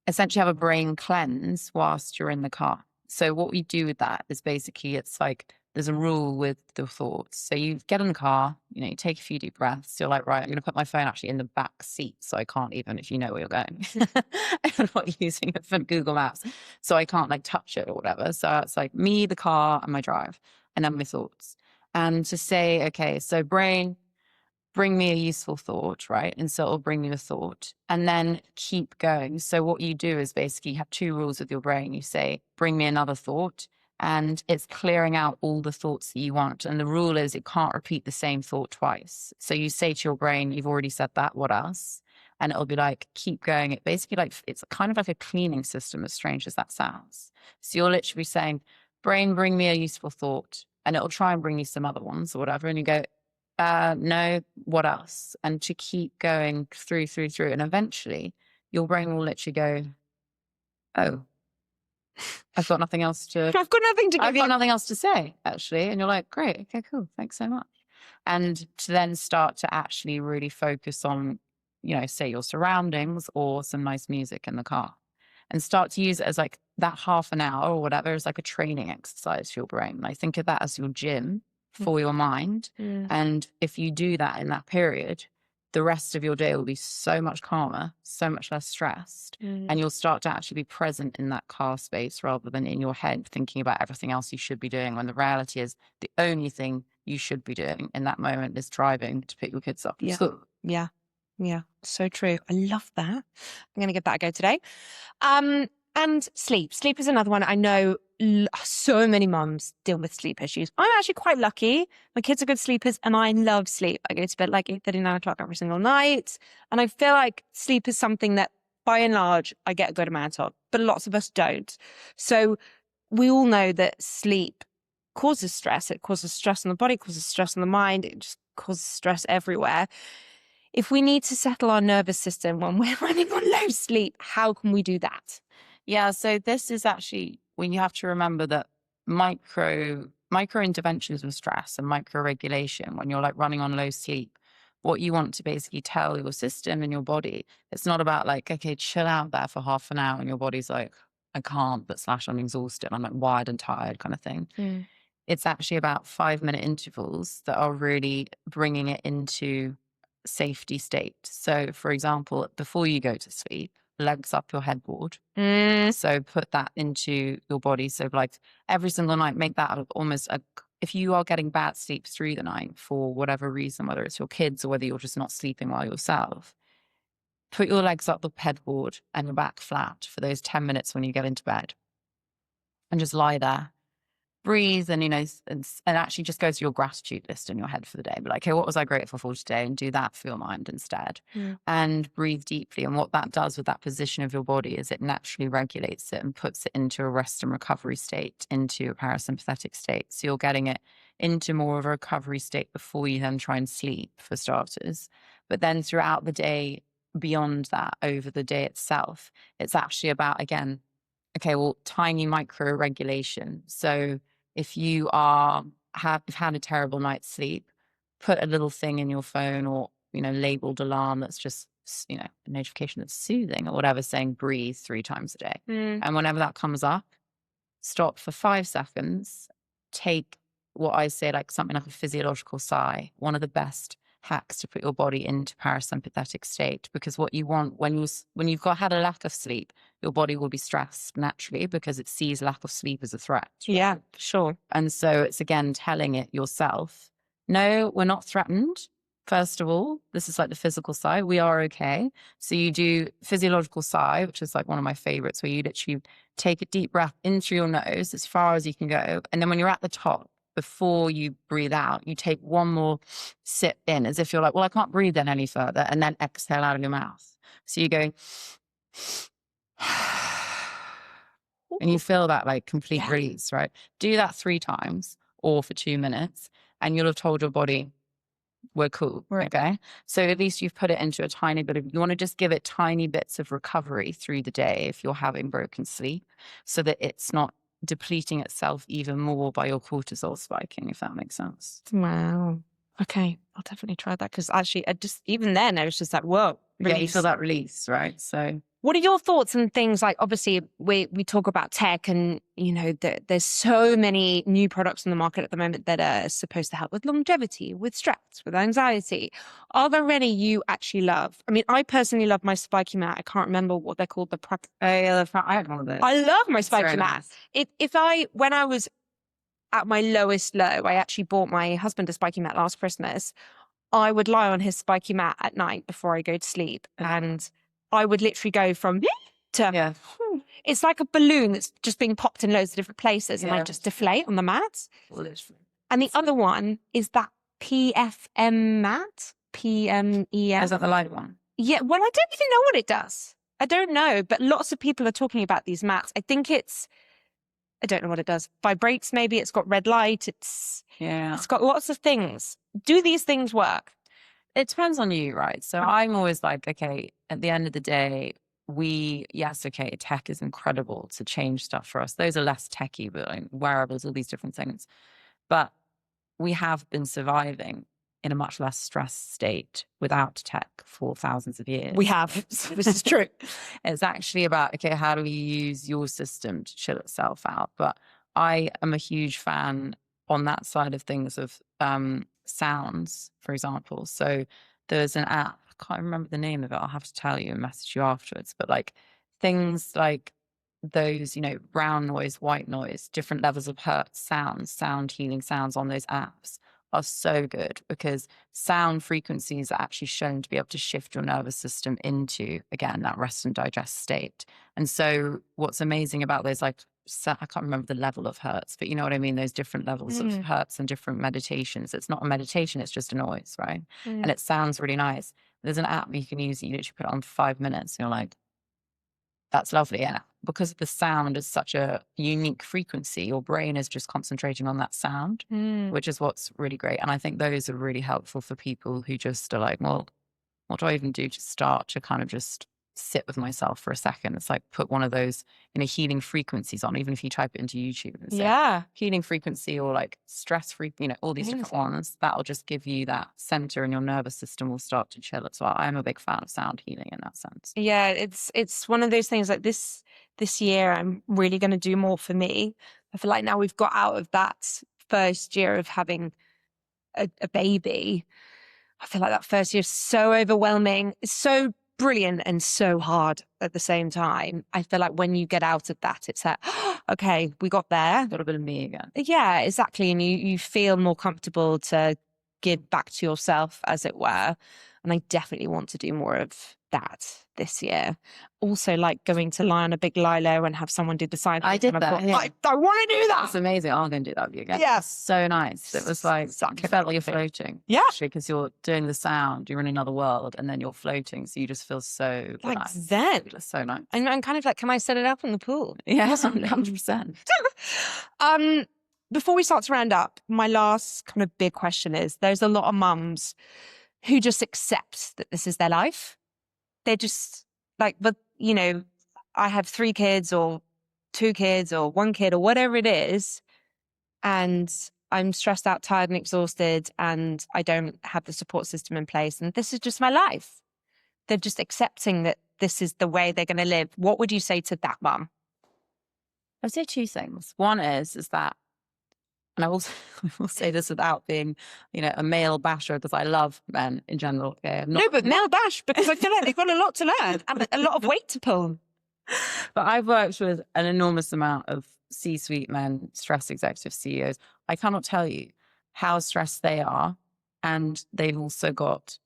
essentially have a brain cleanse whilst you're in the car. So what we do with that is basically, it's like there's a rule with the thoughts. So you get in the car, you take a few deep breaths. You're like, right, I'm going to put my phone actually in the back seat. So I can't even, if you know where you're going, I'm not using it for Google Maps. So I can't like touch it or whatever. So it's like me, the car, and my drive, and then my thoughts. And to say, okay, so brain, bring me a useful thought, right? And so it'll bring you a thought and then keep going. So what you do is basically you have two rules with your brain. You say, bring me another thought, and it's clearing out all the thoughts that you want. And the rule is it can't repeat the same thought twice. So you say to your brain, you've already said that, what else? And it'll be like, keep going. It basically like, it's kind of like a cleaning system, as strange as that sounds. So you're literally saying, brain, bring me a useful thought. And it'll try and bring you some other ones or whatever. And you go, no, what else? And to keep going through. And eventually your brain will literally go, oh, I've got nothing else to, I've got nothing to give I've got you. nothing else to say, actually. And you're like, great, okay, cool. Thanks so much. And to then start to actually really focus on, say your surroundings or some nice music in the car, and start to use it as like that half an hour or whatever is like a training exercise for your brain. Like think of that as your gym for your mind. And if you do that in that period, the rest of your day will be so much calmer, so much less stressed. And you'll start to actually be present in that car space rather than in your head thinking about everything else you should be doing, when the reality is the only thing you should be doing in that moment is driving to pick your kids up from school. Yeah, so true. I love that. I'm going to give that a go today. And sleep. Sleep is another one. I know so many mums deal with sleep issues. I'm actually quite lucky. My kids are good sleepers and I love sleep. I go to bed like 8:30, 9 o'clock every single night. And I feel like sleep is something that by and large I get a good amount of, but lots of us don't. So we all know that sleep causes stress. It causes stress on the body, causes stress on the mind. It just causes stress everywhere. If we need to settle our nervous system when we're running on low sleep, how can we do that? Yeah, so this is actually when you have to remember that micro interventions with stress and micro regulation, when you're like running on low sleep, what you want to basically tell your system and your body, it's not about like, okay, chill out there for half an hour and your body's like, I can't, but / I'm exhausted, I'm like wired and tired kind of thing. It's actually about 5-minute intervals that are really bringing it into safety state. So for example, before you go to sleep, legs up your headboard. So put that into your body. So like every single night, make that almost if you are getting bad sleep through the night for whatever reason, whether it's your kids or whether you're just not sleeping well yourself, put your legs up the headboard and your back flat for those 10 minutes when you get into bed, and just lie there. Breathe and, and actually just go to your gratitude list in your head for the day. Be like, okay, what was I grateful for today? And do that for your mind instead. And breathe deeply. And what that does with that position of your body is it naturally regulates it and puts it into a rest and recovery state, into a parasympathetic state. So you're getting it into more of a recovery state before you then try and sleep, for starters. But then throughout the day, beyond that, over the day itself, it's actually about, again, okay, well, tiny micro regulation. So if you have had a terrible night's sleep, put a little thing in your phone or, labeled alarm that's just, a notification that's soothing or whatever, saying breathe 3 times a day. And whenever that comes up, stop for 5 seconds, take what I say, like something like a physiological sigh, one of the best hacks to put your body into parasympathetic state, because what you want when you've had a lack of sleep, your body will be stressed naturally because it sees lack of sleep as a threat. Yeah, sure. And so it's again telling it yourself, no, we're not threatened. First of all, this is like the physical sigh. We are okay. So you do physiological sigh, which is like one of my favorites, where you literally take a deep breath in through your nose as far as you can go. And then when you're at the top, before you breathe out, you take one more sip in as if you're like, well, I can't breathe then any further. And then exhale out of your mouth. So you go, and you feel that like complete release, right? Do that 3 times or for 2 minutes, and you'll have told your body, we're cool. Right. Okay. So at least you've put it into a tiny bit of, you want to just give it tiny bits of recovery through the day if you're having broken sleep, so that it's not depleting itself even more by your cortisol spiking, if that makes sense. Wow. Okay. I'll definitely try that, because actually even then I was just like, whoa. Yeah, you feel that release, right? So What are your thoughts on things like, obviously, we talk about tech and, there's so many new products on the market at the moment that are supposed to help with longevity, with stress, with anxiety. Are there any you actually love? I mean, I personally love my spiky mat. I can't remember what they're called. Oh, yeah, I had one of those. I love my It's very spiky mat. nice. When I was at my lowest low, I actually bought my husband a spiky mat last Christmas. I would lie on his spiky mat at night before I go to sleep, and I would literally go from to, Yeah. it's like a balloon that's just being popped in loads of different places, and I Yeah. just deflate on the mat. Literally. And the other one is that PFM mat, PMEM. Is that the light one? Yeah, well, I don't even know what it does. I don't know, but lots of people are talking about these mats. I think I don't know what it does. Vibrates, maybe. It's got red light. It's got lots of things. Do these things work? It depends on you, right? So I'm always like, okay, at the end of the day, tech is incredible to change stuff for us. Those are less techy, but like wearables, all these different things. But we have been surviving in a much less stressed state without tech for thousands of years. We have. This is true. It's actually about, okay, how do we use your system to chill itself out? But I am a huge fan on that side of things of sounds, for example. So there's an app, I can't remember the name of it. I'll have to tell you and message you afterwards. But like things like those, brown noise, white noise, different levels of hertz sounds, sound healing sounds on those apps are so good because sound frequencies are actually shown to be able to shift your nervous system into, again, that rest and digest state. And so what's amazing about those, I can't remember the level of hertz, but you know what I mean? Those different levels of hertz and different meditations. It's not a meditation, it's just a noise, right? And it sounds really nice. There's an app you can use that you literally put it on for 5 minutes and you're like, that's lovely. And because the sound is such a unique frequency, your brain is just concentrating on that sound, which is what's really great. And I think those are really helpful for people who just are like, well, what do I even do to start to kind of just sit with myself for a second? It's like put one of those, healing frequencies on, even if you type it into YouTube and say healing frequency or like stress free, all these different ones, that'll just give you that center and your nervous system will start to chill as well. I'm a big fan of sound healing in that sense. Yeah, it's one of those things like this year, I'm really going to do more for me. I feel like now we've got out of that first year of having a baby. I feel like that first year is so overwhelming. It's so brilliant and so hard at the same time. I feel like when you get out of that, it's like, okay, we got there. A little bit of me again. Yeah, exactly. And you feel more comfortable to give back to yourself, as it were. And I definitely want to do more of that this year. Also, like going to lie on a big lilo and have someone do the side. I did that. I want to do that. It's amazing. I'm going to do that with you again. Yeah. So nice. It was like, it felt like you're floating. Yeah. Actually, because you're doing the sound, you're in another world, and then you're floating. So you just feel so like nice. zen. It's so nice. And I'm kind of like, can I set it up in the pool? Yes, 100%. Before we start to round up, my last kind of big question is, there's a lot of mums who just accept that this is their life. They're just like, but I have 3 kids or 2 kids or 1 kid or whatever it is, and I'm stressed out, tired and exhausted, and I don't have the support system in place, and this is just my life. They're just accepting that this is the way they're going to live. What would you say to that mum? I'd say 2 things. One is that, and I will say this without being, a male basher, because I love men in general. Okay? No, but male bash, because I feel like they've got a lot to learn and a lot of weight to pull. But I've worked with an enormous amount of C-suite men, stress executive CEOs. I cannot tell you how stressed they are. And they've also got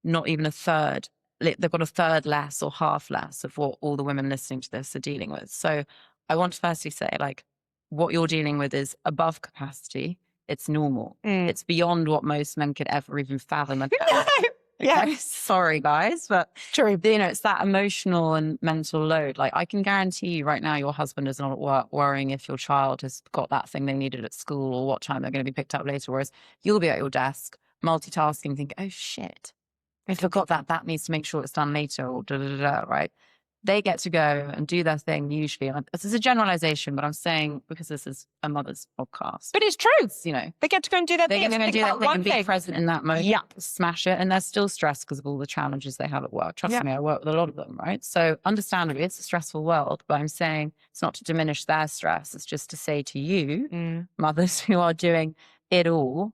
not even a third. They've got a third less or half less of what all the women listening to this are dealing with. So I want to firstly say, what you're dealing with is above capacity. It's normal. It's beyond what most men could ever even fathom. Yeah. Sorry, guys, but true. It's that emotional and mental load. Like, I can guarantee you right now, your husband is not at work worrying if your child has got that thing they needed at school or what time they're going to be picked up later. Whereas you'll be at your desk multitasking, thinking, oh shit, I forgot that needs to make sure it's done later or da da da, right? they get to go and do their thing usually. And this is a generalization, but I'm saying because this is a mother's podcast. But it's true. You know, They get to go and do their they thing. get to go and do that thing and be present in that moment. Yeah. Smash it. And they're still stressed because of all the challenges they have at work. Trust me, I work with a lot of them, right? So understandably, it's a stressful world, but I'm saying it's not to diminish their stress. It's just to say to you, mothers who are doing it all,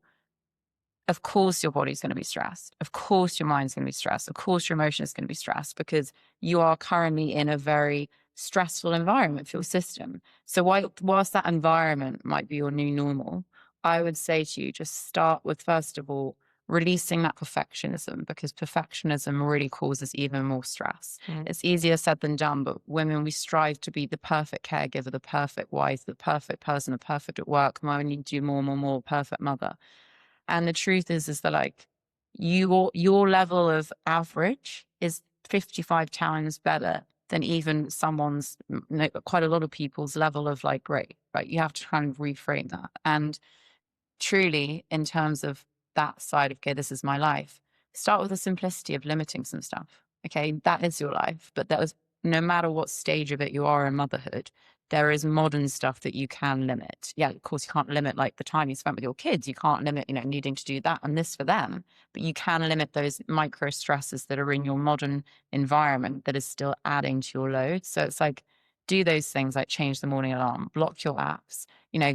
of course your body's going to be stressed. Of course your mind's going to be stressed. Of course your emotion is going to be stressed because you are currently in a very stressful environment for your system. So whilst that environment might be your new normal, I would say to you, just start with, first of all, releasing that perfectionism, because perfectionism really causes even more stress. It's easier said than done, but women, we strive to be the perfect caregiver, the perfect wife, the perfect person, the perfect at work, more, we need to do more, perfect mother. And the truth is that like your level of average is 55 times better than even someone's, quite a lot of people's level of like great, right? You have to kind of reframe that. And truly, in terms of that side of, okay, this is my life, start with the simplicity of limiting some stuff. Okay, that is your life. But that was, no matter what stage of it you are in motherhood, there is modern stuff that you can limit. Yeah, of course, you can't limit like the time you spent with your kids. You can't limit, needing to do that and this for them. But you can limit those micro stresses that are in your modern environment that is still adding to your load. So it's like, do those things like change the morning alarm, block your apps,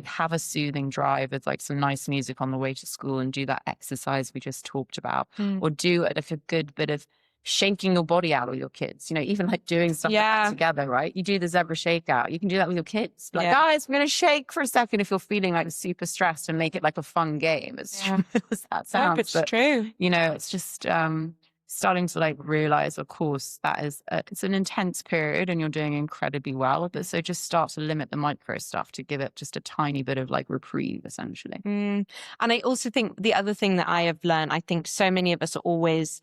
have a soothing drive with like some nice music on the way to school and do that exercise we just talked about, or do like a good bit of shaking your body out with your kids, even like doing stuff like that together, right? You do the zebra shakeout. You can do that with your kids. Like, guys, we're going to shake for a second if you're feeling like super stressed, and make it like a fun game. As that sounds. It's true. It's just starting to like realize, of course, that is it's an intense period and you're doing incredibly well. But so just start to limit the micro stuff to give it just a tiny bit of like reprieve, essentially. And I also think the other thing that I have learned, I think so many of us are always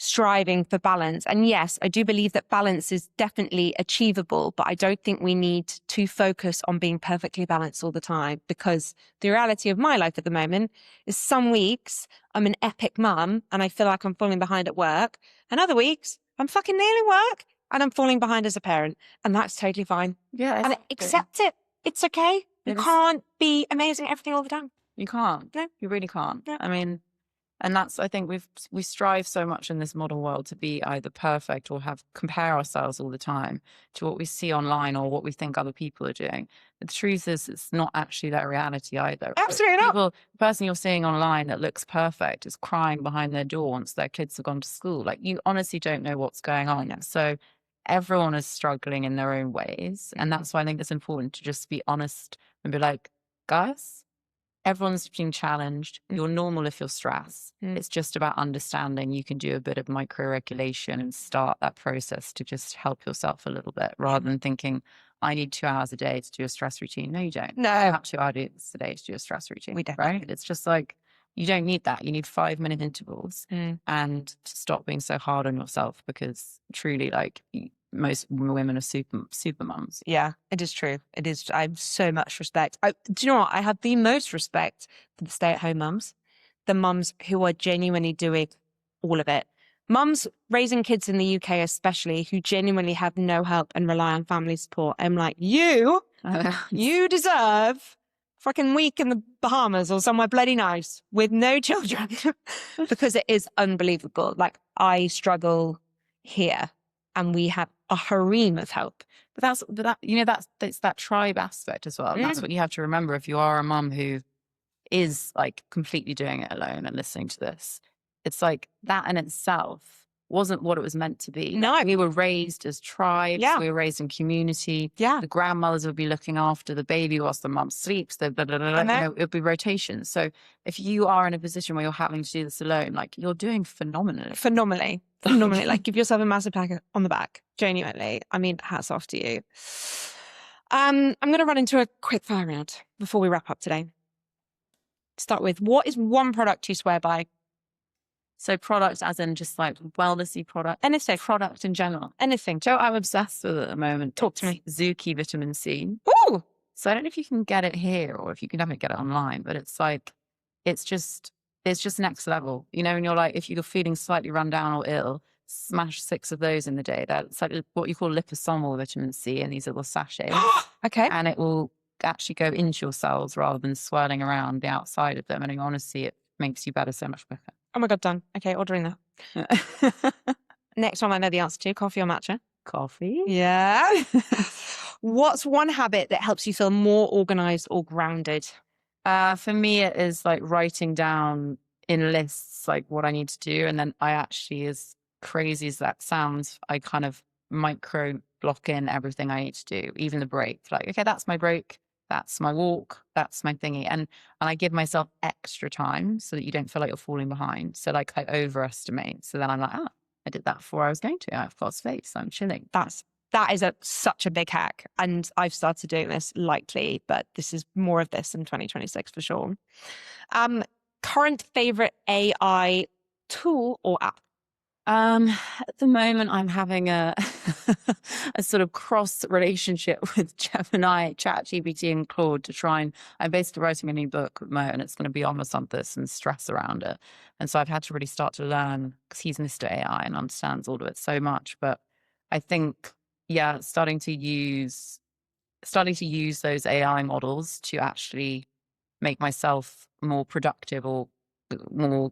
striving for balance. And yes, I do believe that balance is definitely achievable, but I don't think we need to focus on being perfectly balanced all the time, because the reality of my life at the moment is some weeks I'm an epic mum and I feel like I'm falling behind at work, and other weeks I'm fucking nailing work and I'm falling behind as a parent, and that's totally fine. Yeah. And accept it. It's okay. You can't be amazing at everything all the time. You can't. No. You really can't. No. I mean, and that's, I think we strive so much in this modern world to be either perfect or compare ourselves all the time to what we see online or what we think other people are doing. But the truth is, it's not actually that reality either. Absolutely not. The person you're seeing online that looks perfect is crying behind their door once their kids have gone to school. Like, you honestly don't know what's going on. So everyone is struggling in their own ways. And that's why I think it's important to just be honest and be like, guys, everyone's being challenged. You're normal if you're stressed. It's just about understanding you can do a bit of micro-regulation and start that process to just help yourself a little bit, rather than thinking, I need 2 hours a day to do a stress routine. No, you don't. No. You have 2 hours a day to do a stress routine. We don't. Right? It's just like, you don't need that. You need 5-minute intervals and to stop being so hard on yourself, because truly, like, most women are super mums. Yeah, it is true. It is. I have so much respect. Do you know what? I have the most respect for the stay-at-home mums, the mums who are genuinely doing all of it. Mums raising kids in the UK, especially, who genuinely have no help and rely on family support. I'm like, you deserve fucking week in the Bahamas or somewhere bloody nice with no children, because it is unbelievable. Like, I struggle here, and we have a harem of help. But it's that tribe aspect as well. And that's what you have to remember if you are a mum who is like completely doing it alone and listening to this. It's like that in itself wasn't what it was meant to be. No. Like, we were raised as tribes. Yeah. We were raised in community. Yeah. The grandmothers would be looking after the baby whilst the mum sleeps. It would be rotations. So if you are in a position where you're having to do this alone, like, you're doing phenomenally. Like, give yourself a massive pat on the back. Genuinely. I mean, hats off to you. I'm going to run into a quick fire round before we wrap up today. Start with, what is one product you swear by? So product as in just like wellnessy product. Anything. Product in general. Anything. Joe, I'm obsessed with it at the moment. Talk to me. Zuki vitamin C. Ooh! So I don't know if you can get it here or if you can definitely get it online, but it's like, it's just next level. And you're like, if you're feeling slightly run down or ill, smash 6 of those in the day. That's like what you call liposomal vitamin C in these little sachets. Okay. And it will actually go into your cells rather than swirling around the outside of them. And honestly, it makes you better so much quicker. Oh my God, done. Okay, ordering that. Next one I know the answer to, coffee or matcha? Coffee. Yeah. What's one habit that helps you feel more organized or grounded? For me, it is like writing down in lists like what I need to do. And then I actually, as crazy as that sounds, I kind of micro block in everything I need to do, even the break. Like, okay, that's my break. That's my walk. That's my thingy. And I give myself extra time so that you don't feel like you're falling behind. So like I overestimate. So then I'm like, I did that before I was going to. I've got space. I'm chilling. That is such a big hack. And I've started doing this lightly, but this is more of this in 2026 for sure. Current favorite AI tool or app? At the moment, I'm having a a sort of cross relationship with Gemini, ChatGPT, and Claude to try and. I'm basically writing a new book with Mo, and it's going to be on this and stress around it. And so I've had to really start to learn because he's Mr. AI and understands all of it so much. But I think, yeah, starting to use those AI models to actually make myself more productive or more,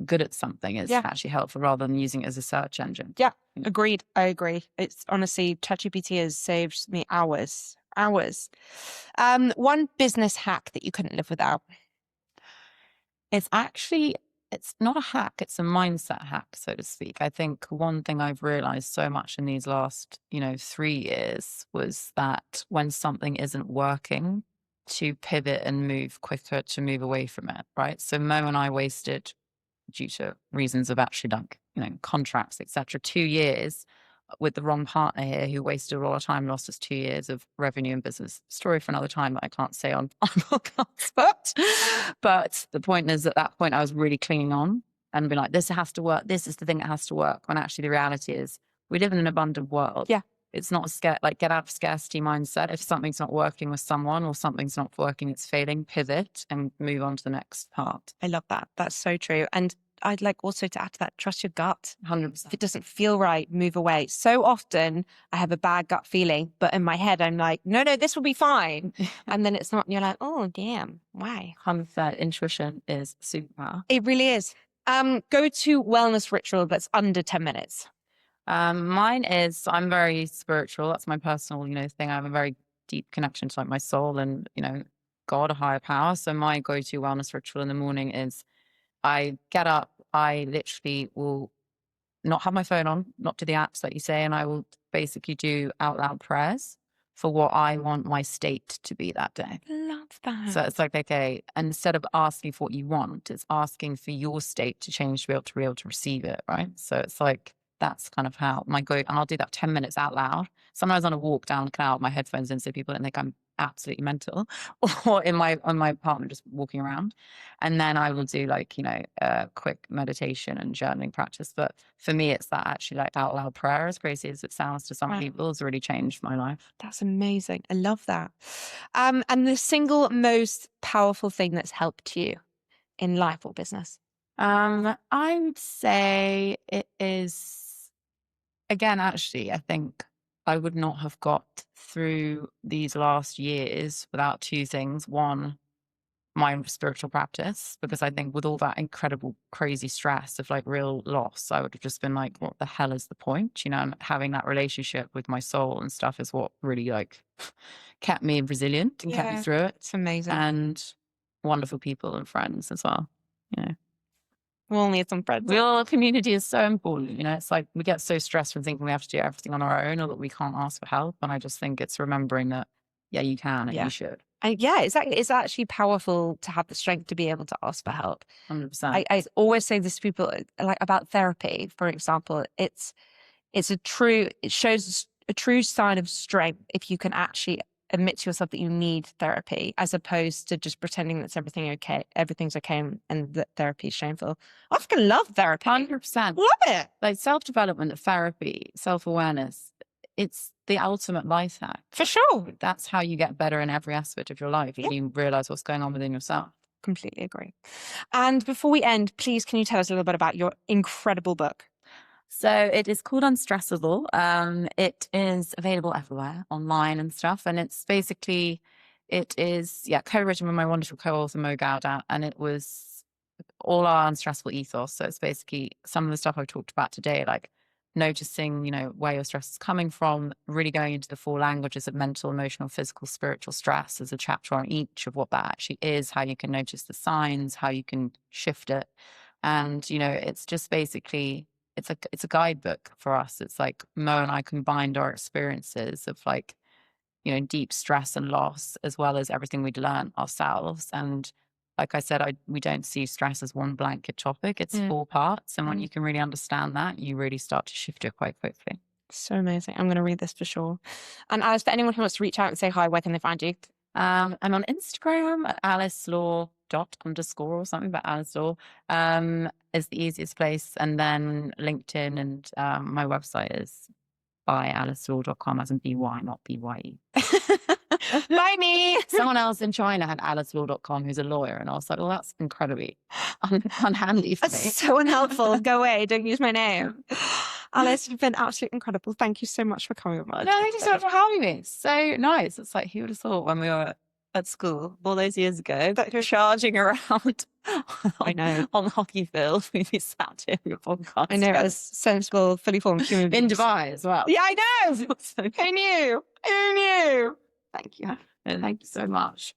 good at something is actually helpful rather than using it as a search engine. Yeah, agreed. I agree. It's honestly, ChatGPT has saved me hours. One business hack that you couldn't live without? It's not a hack, it's a mindset hack, so to speak. I think one thing I've realized so much in these last, 3 years was that when something isn't working, to pivot and move quicker to move away from it, right? So Mo and I wasted, due to reasons of actually contracts, etc., 2 years with the wrong partner here who wasted a lot of time, lost us 2 years of revenue and business. Story for another time that I can't say on podcasts. But the point is, at that point, I was really clinging on and being like, this has to work. This is the thing that has to work. When actually the reality is we live in an abundant world. Yeah. It's not get out of scarcity mindset. If something's not working with someone or something's not working, it's failing, pivot and move on to the next part. I love that. That's so true. And I'd like also to add to that, trust your gut. 100%. If it doesn't feel right, move away. So often I have a bad gut feeling, but in my head, I'm like, no, this will be fine. And then it's not. And you're like, oh, damn, why? 100% intuition is superpower. It really is. Go to wellness ritual that's under 10 minutes. Mine is, I'm very spiritual. That's my personal, thing. I have a very deep connection to like my soul and, God, a higher power. So my go-to wellness ritual in the morning is I get up, I literally will not have my phone on, not do the apps that you say, and I will basically do out loud prayers for what I want my state to be that day. Love that. So it's like, okay, instead of asking for what you want, it's asking for your state to change to be able to receive it, right? So it's like, that's kind of how and I'll do that 10 minutes out loud. Sometimes on a walk down the canal with my headphones in so people don't think I'm absolutely mental, or in my apartment just walking around. And then I will do a quick meditation and journaling practice. But for me, it's that actually like out loud prayer, as crazy as it sounds to some people, has really changed my life. That's amazing. I love that. And the single most powerful thing that's helped you in life or business? I would say it is, again, actually, I think I would not have got through these last years without 2 things. One, my spiritual practice, because I think with all that incredible, crazy stress of like real loss, I would have just been like, what the hell is the point? And having that relationship with my soul and stuff is what really like kept me resilient and kept me through it. It's amazing. And wonderful people and friends as well, We'll need some friends. Real community is so important. It's like we get so stressed from thinking we have to do everything on our own or that we can't ask for help. And I just think it's remembering that, you can and you should. And it's actually powerful to have the strength to be able to ask for help. 100%. I always say this to people, like about therapy, for example. It shows a true sign of strength if you can actually admit to yourself that you need therapy, as opposed to just pretending that everything's okay, and that therapy is shameful. I fucking love therapy. 100%. Love it. Like self-development, therapy, self-awareness, it's the ultimate life hack. For sure. That's how you get better in every aspect of your life. And you realize what's going on within yourself. Completely agree. And before we end, please, can you tell us a little bit about your incredible book? So it is called Unstressable. It is available everywhere, online and stuff. And it's basically, it is, co-written with my wonderful co-author Mo Gaudat, and it was all our unstressful ethos. So it's basically some of the stuff I've talked about today, like noticing, where your stress is coming from, really going into the 4 languages of mental, emotional, physical, spiritual stress. There's a chapter on each of what that actually is, how you can notice the signs, how you can shift it. And, it's just basically, it's a guidebook for us. It's like Mo and I combined our experiences of like, deep stress and loss, as well as everything we'd learned ourselves. And like I said, we don't see stress as one blanket topic. It's 4 parts. And when you can really understand that, you really start to shift it quite quickly. So amazing. I'm going to read this for sure. And Alice, for anyone who wants to reach out and say hi, where can they find you? I'm on Instagram at AliceLaw __ or something, but Alice Law is the easiest place. And then LinkedIn and my website is byalicelaw.com, as in BY, not BYE. Bye me. Someone else in China had alicelaw.com who's a lawyer, and I was like, well, that's incredibly unhandy for me. That's so unhelpful. Go away. Don't use my name. Alice, you've been absolutely incredible. Thank you so much for coming on. No, thank you so much for having me. It's so nice. It's like, who would have thought when we were at school all those years ago, that you're charging around I know. on the hockey field, we'd be sat here with your podcast. I know, as sensible, fully formed human beings. In Dubai as well. Yeah, I know. Who knew? Who knew? Thank you. And thank you so much.